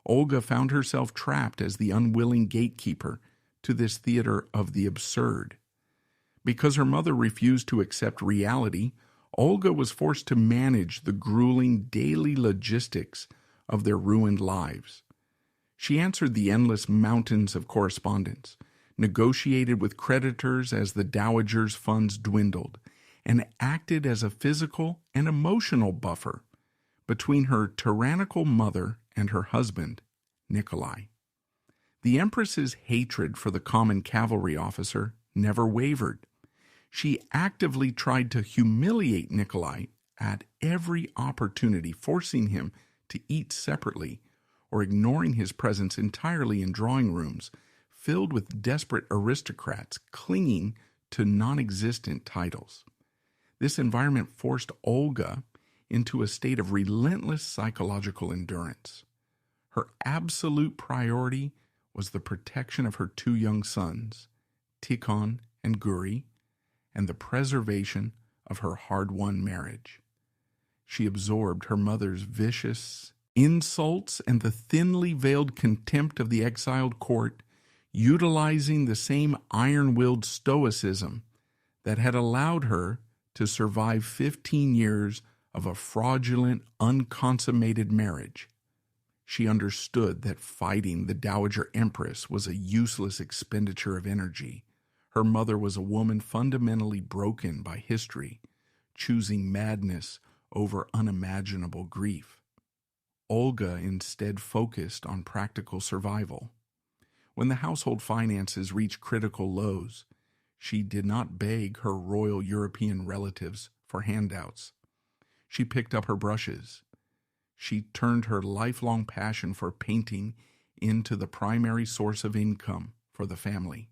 Speaker 1: Olga found herself trapped as the unwilling gatekeeper to this theater of the absurd. Because her mother refused to accept reality, Olga was forced to manage the grueling daily logistics of their ruined lives. She answered the endless mountains of correspondence, negotiated with creditors as the dowager's funds dwindled, and acted as a physical and emotional buffer between her tyrannical mother and her husband, Nikolai. The Empress's hatred for the common cavalry officer never wavered. She actively tried to humiliate Nikolai at every opportunity, forcing him to eat separately or ignoring his presence entirely in drawing rooms filled with desperate aristocrats clinging to non-existent titles. This environment forced Olga into a state of relentless psychological endurance. Her absolute priority was the protection of her two young sons, Tikhon and Guri, and the preservation of her hard-won marriage. She absorbed her mother's vicious insults and the thinly veiled contempt of the exiled court, utilizing the same iron-willed stoicism that had allowed her to survive 15 years of a fraudulent, unconsummated marriage. She understood that fighting the Dowager Empress was a useless expenditure of energy. Her mother was a woman fundamentally broken by history, choosing madness over unimaginable grief. Olga instead focused on practical survival. When the household finances reached critical lows, she did not beg her royal European relatives for handouts. She picked up her brushes. She turned her lifelong passion for painting into the primary source of income for the family.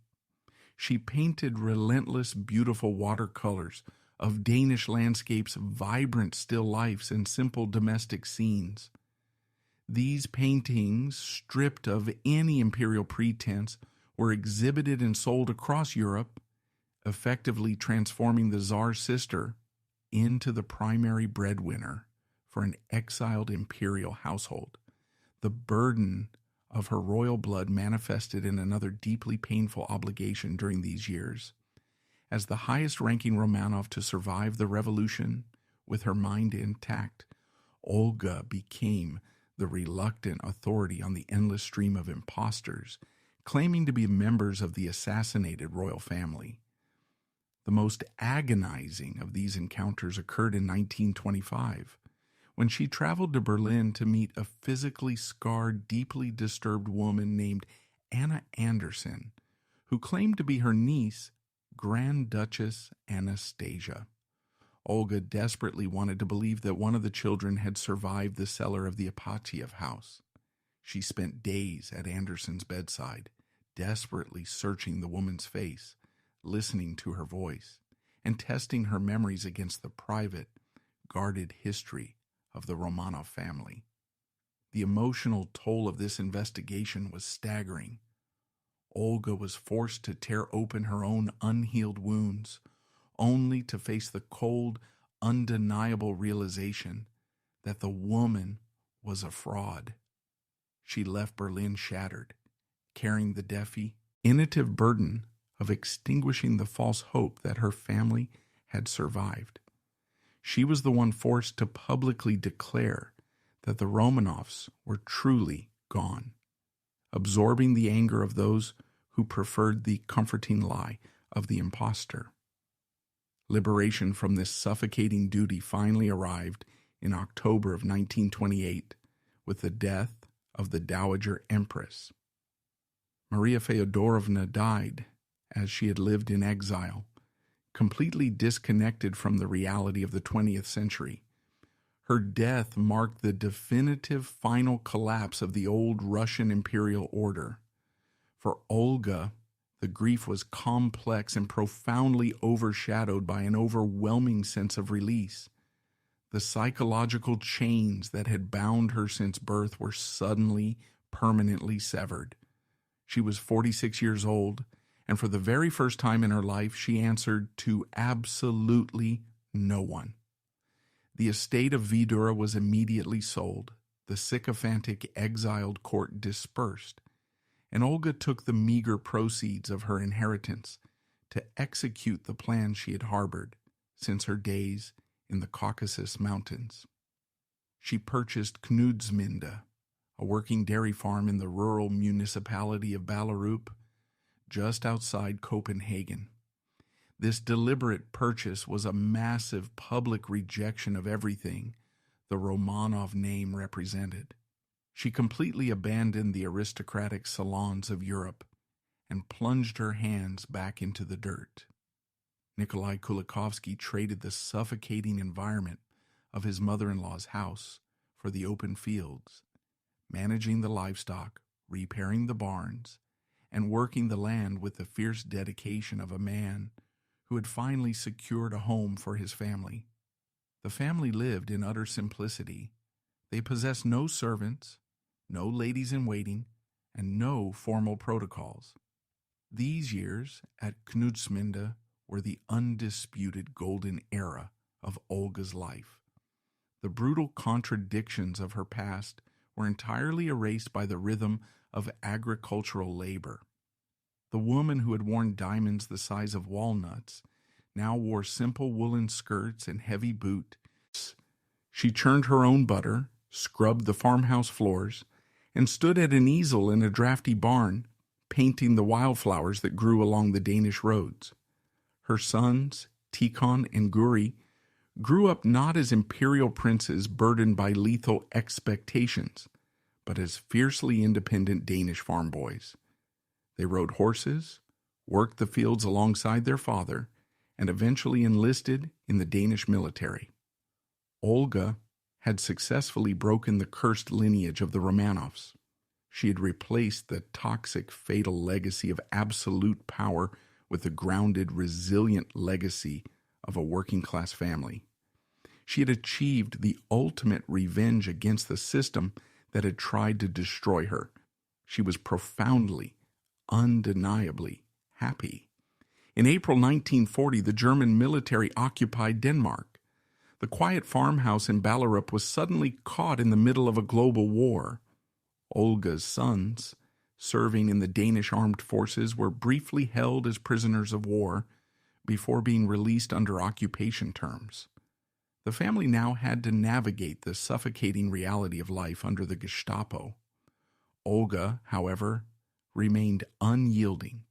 Speaker 1: She painted relentless, beautiful watercolors of Danish landscapes, vibrant still lifes, and simple domestic scenes. These paintings, stripped of any imperial pretense, were exhibited and sold across Europe, effectively transforming the Tsar's sister into the primary breadwinner for an exiled imperial household. The burden of her royal blood manifested in another deeply painful obligation during these years. As the highest-ranking Romanov to survive the revolution with her mind intact, Olga became the reluctant authority on the endless stream of impostors, claiming to be members of the assassinated royal family. The most agonizing of these encounters occurred in 1925, when she traveled to Berlin to meet a physically scarred, deeply disturbed woman named Anna Anderson, who claimed to be her niece, Grand Duchess Anastasia. Olga desperately wanted to believe that one of the children had survived the cellar of the Ipatiev house. She spent days at Anderson's bedside, desperately searching the woman's face, listening to her voice, and testing her memories against the private, guarded history of the Romanov family. The emotional toll of this investigation was staggering. Olga was forced to tear open her own unhealed wounds, only to face the cold, undeniable realization that the woman was a fraud. She left Berlin shattered, carrying the definitive burden of extinguishing the false hope that her family had survived. She was the one forced to publicly declare that the Romanovs were truly gone, absorbing the anger of those who preferred the comforting lie of the impostor. Liberation from this suffocating duty finally arrived in October of 1928 with the death of the Dowager Empress. Maria Feodorovna died as she had lived in exile, completely disconnected from the reality of the 20th century. Her death marked the definitive final collapse of the old Russian imperial order. For Olga, the grief was complex and profoundly overshadowed by an overwhelming sense of release. The psychological chains that had bound her since birth were suddenly, permanently severed. She was 46 years old, and for the very first time in her life, she answered to absolutely No one. The estate of Vidura was immediately sold, the sycophantic exiled court dispersed, and Olga took the meager proceeds of her inheritance to execute the plan she had harbored since her days in the Caucasus Mountains. She purchased Knudsminde, a working dairy farm in the rural municipality of Ballerup, just outside Copenhagen. This deliberate purchase was a massive public rejection of everything the Romanov name represented. She completely abandoned the aristocratic salons of Europe and plunged her hands back into the dirt. Nikolai Kulikovsky traded the suffocating environment of his mother-in-law's house for the open fields, managing the livestock, repairing the barns, and working the land with the fierce dedication of a man who had finally secured a home for his family. The family lived in utter simplicity. They possessed no servants, no ladies-in-waiting, and no formal protocols. These years at Knudsminde were the undisputed golden era of Olga's life. The brutal contradictions of her past were entirely erased by the rhythm of agricultural labor. The woman who had worn diamonds the size of walnuts now wore simple woolen skirts and heavy boots. She churned her own butter, scrubbed the farmhouse floors, and stood at an easel in a drafty barn, painting the wildflowers that grew along the Danish roads. Her sons, Tikhon and Guri, grew up not as imperial princes burdened by lethal expectations, but as fiercely independent Danish farm boys. They rode horses, worked the fields alongside their father, and eventually enlisted in the Danish military. Olga had successfully broken the cursed lineage of the Romanovs. She had replaced the toxic, fatal legacy of absolute power with the grounded, resilient legacy of a working-class family. She had achieved the ultimate revenge against the system that had tried to destroy her. She was profoundly, undeniably happy. In April 1940, the German military occupied Denmark. The quiet farmhouse in Ballerup was suddenly caught in the middle of a global war. Olga's sons, serving in the Danish armed forces, were briefly held as prisoners of war before being released under occupation terms. The family now had to navigate the suffocating reality of life under the Gestapo. Olga, however, remained unyielding.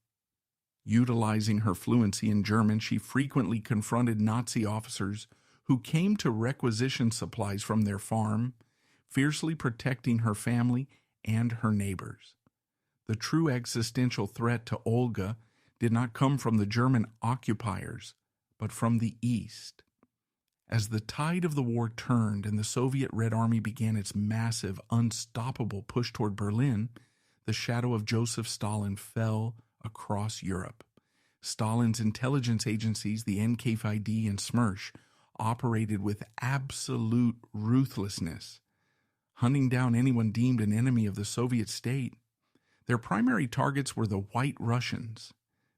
Speaker 1: Utilizing her fluency in German, she frequently confronted Nazi officers who came to requisition supplies from their farm, fiercely protecting her family and her neighbors. The true existential threat to Olga did not come from the German occupiers, but from the East. As the tide of the war turned and the Soviet Red Army began its massive, unstoppable push toward Berlin, the shadow of Joseph Stalin fell across Europe. Stalin's intelligence agencies, the NKVD and Smersh, operated with absolute ruthlessness, hunting down anyone deemed an enemy of the Soviet state. Their primary targets were the White Russians,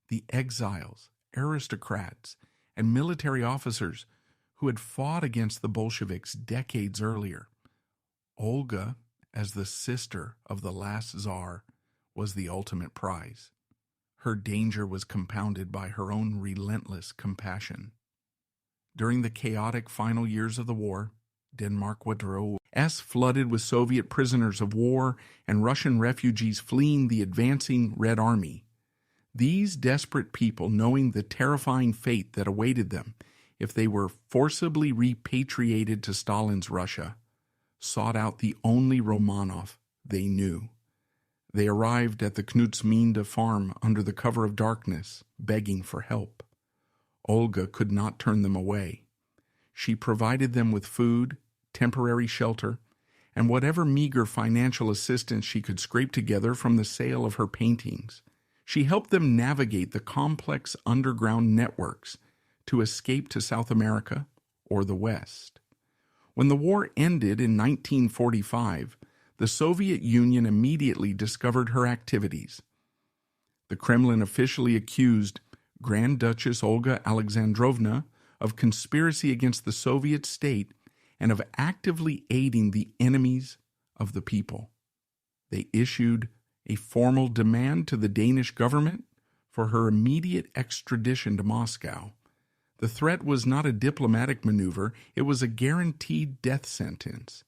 Speaker 1: the exiles, aristocrats, and military officers who had fought against the Bolsheviks decades earlier. Olga, as the sister of the last Tsar, was the ultimate prize. Her danger was compounded by her own relentless compassion. During the chaotic final years of the war, Denmark was flooded with Soviet prisoners of war and Russian refugees fleeing the advancing Red Army. These desperate people, knowing the terrifying fate that awaited them if they were forcibly repatriated to Stalin's Russia, sought out the only Romanov they knew. They arrived at the Knudsminde farm under the cover of darkness, begging for help. Olga could not turn them away. She provided them with food, temporary shelter, and whatever meager financial assistance she could scrape together from the sale of her paintings. She helped them navigate the complex underground networks to escape to South America or the West. When the war ended in 1945, the Soviet Union immediately discovered her activities. The Kremlin officially accused Grand Duchess Olga Alexandrovna of conspiracy against the Soviet state, and of actively aiding the enemies of the people. They issued a formal demand to the Danish government for her immediate extradition to Moscow. The threat was not a diplomatic maneuver, it was a guaranteed death sentence.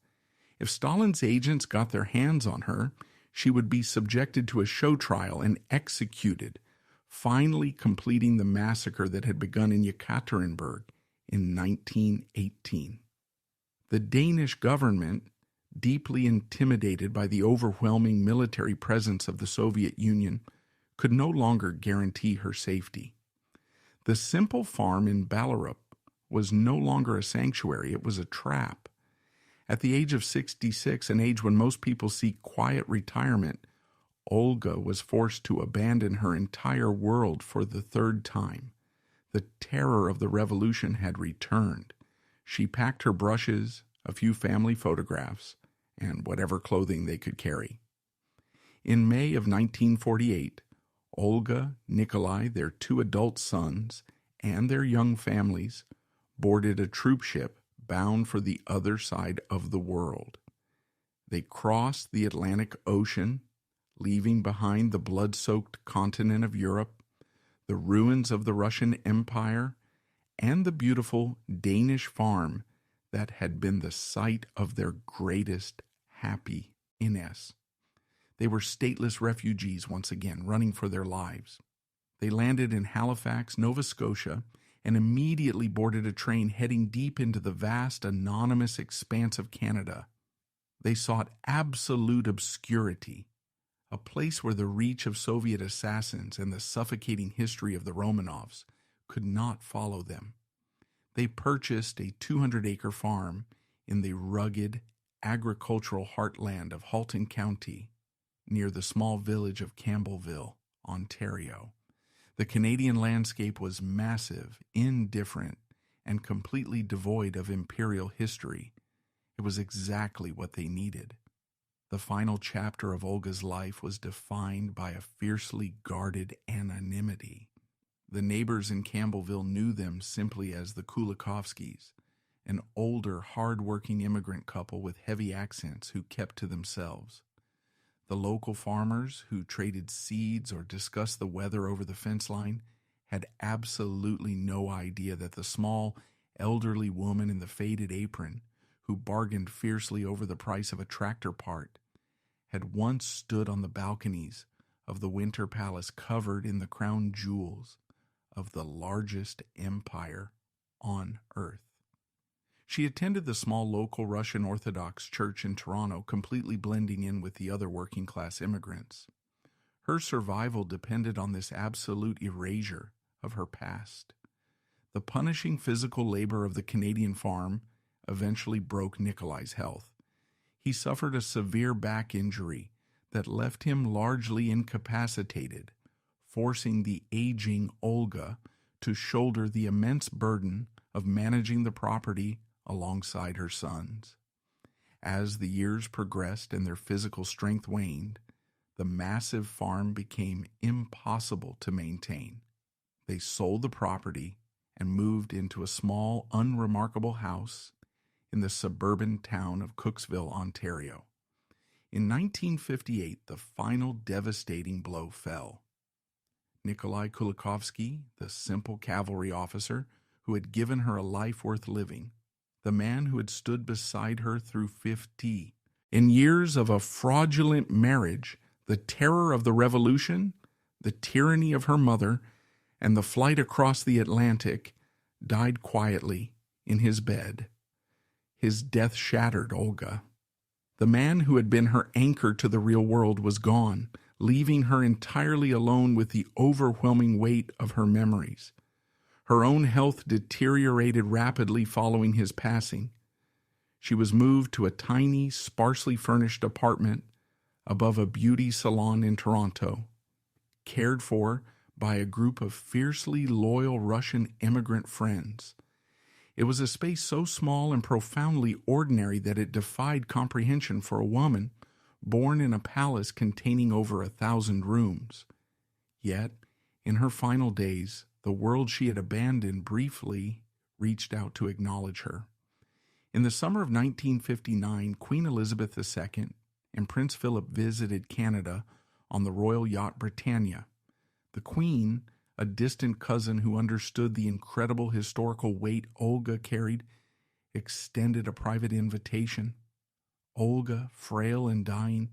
Speaker 1: If Stalin's agents got their hands on her, she would be subjected to a show trial and executed, finally completing the massacre that had begun in Yekaterinburg in 1918. The Danish government, deeply intimidated by the overwhelming military presence of the Soviet Union, could no longer guarantee her safety. The simple farm in Ballerup was no longer a sanctuary, it was a trap. At the age of 66, an age when most people seek quiet retirement, Olga was forced to abandon her entire world for the third time. The terror of the revolution had returned. She packed her brushes, a few family photographs, and whatever clothing they could carry. In May of 1948, Olga, Nikolai, their 2 adult sons, and their young families boarded a troop ship bound for the other side of the world. They crossed the Atlantic Ocean, leaving behind the blood-soaked continent of Europe, the ruins of the Russian Empire, and the beautiful Danish farm that had been the site of their greatest happiness. They were stateless refugees once again, running for their lives. They landed in Halifax, Nova Scotia, and immediately boarded a train heading deep into the vast, anonymous expanse of Canada. They sought absolute obscurity, a place where the reach of Soviet assassins and the suffocating history of the Romanovs could not follow them. They purchased a 200-acre farm in the rugged, agricultural heartland of Halton County, near the small village of Campbellville, Ontario. The Canadian landscape was massive, indifferent, and completely devoid of imperial history. It was exactly what they needed. The final chapter of Olga's life was defined by a fiercely guarded anonymity. The neighbors in Campbellville knew them simply as the Kulikovskis, an older, hard-working immigrant couple with heavy accents who kept to themselves. The local farmers who traded seeds or discussed the weather over the fence line had absolutely no idea that the small, elderly woman in the faded apron, who bargained fiercely over the price of a tractor part, had once stood on the balconies of the Winter Palace covered in the crown jewels of the largest empire on earth. She attended the small local Russian Orthodox church in Toronto, completely blending in with the other working-class immigrants. Her survival depended on this absolute erasure of her past. The punishing physical labor of the Canadian farm eventually broke Nikolai's health. He suffered a severe back injury that left him largely incapacitated, forcing the aging Olga to shoulder the immense burden of managing the property alongside her sons. As the years progressed and their physical strength waned, the massive farm became impossible to maintain. They sold the property and moved into a small, unremarkable house in the suburban town of Cooksville, Ontario. In 1958, the final devastating blow fell. Nikolai Kulikovsky, the simple cavalry officer who had given her a life worth living, the man who had stood beside her through 50. In years of a fraudulent marriage, the terror of the revolution, the tyranny of her mother, and the flight across the Atlantic, died quietly in his bed. His death shattered Olga. The man who had been her anchor to the real world was gone, leaving her entirely alone with the overwhelming weight of her memories. Her own health deteriorated rapidly following his passing. She was moved to a tiny, sparsely furnished apartment above a beauty salon in Toronto, cared for by a group of fiercely loyal Russian immigrant friends. It was a space so small and profoundly ordinary that it defied comprehension for a woman born in a palace containing over 1,000 rooms. Yet, in her final days, the world she had abandoned briefly reached out to acknowledge her. In the summer of 1959, Queen Elizabeth II and Prince Philip visited Canada on the royal yacht Britannia. The Queen, a distant cousin who understood the incredible historical weight Olga carried, extended a private invitation. Olga, frail and dying,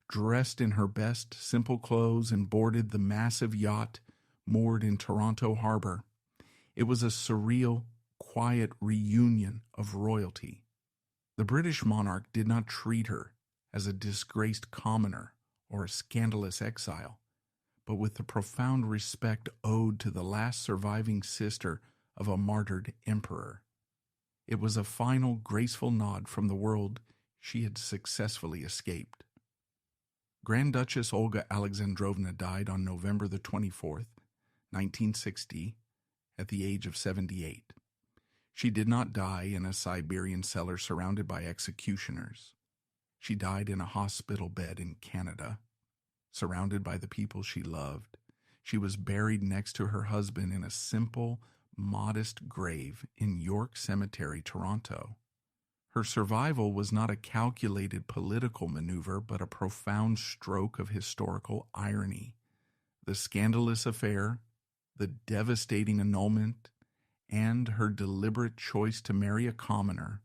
Speaker 1: dressed in her best simple clothes and boarded the massive yacht moored in Toronto Harbor. It was a surreal, quiet reunion of royalty. The British monarch did not treat her as a disgraced commoner or a scandalous exile, but with the profound respect owed to the last surviving sister of a martyred emperor. It was a final, graceful nod from the world she had successfully escaped. Grand Duchess Olga Alexandrovna died on November the 24th, 1960, at the age of 78. She did not die in a Siberian cellar surrounded by executioners. She died in a hospital bed in Canada, surrounded by the people she loved. She was buried next to her husband in a simple, modest grave in York Cemetery, Toronto. Her survival was not a calculated political maneuver, but a profound stroke of historical irony. The scandalous affair, the devastating annulment, and her deliberate choice to marry a commoner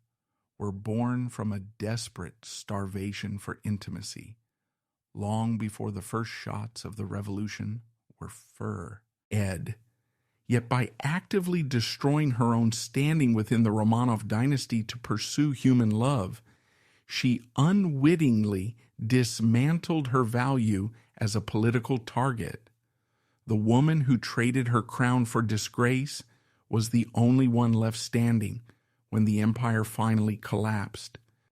Speaker 1: were born from a desperate starvation for intimacy, long before the first shots of the revolution were fur-ed. Yet by actively destroying her own standing within the Romanov dynasty to pursue human love, she unwittingly dismantled her value as a political target. The woman who traded her crown for disgrace was the only one left standing when the empire finally collapsed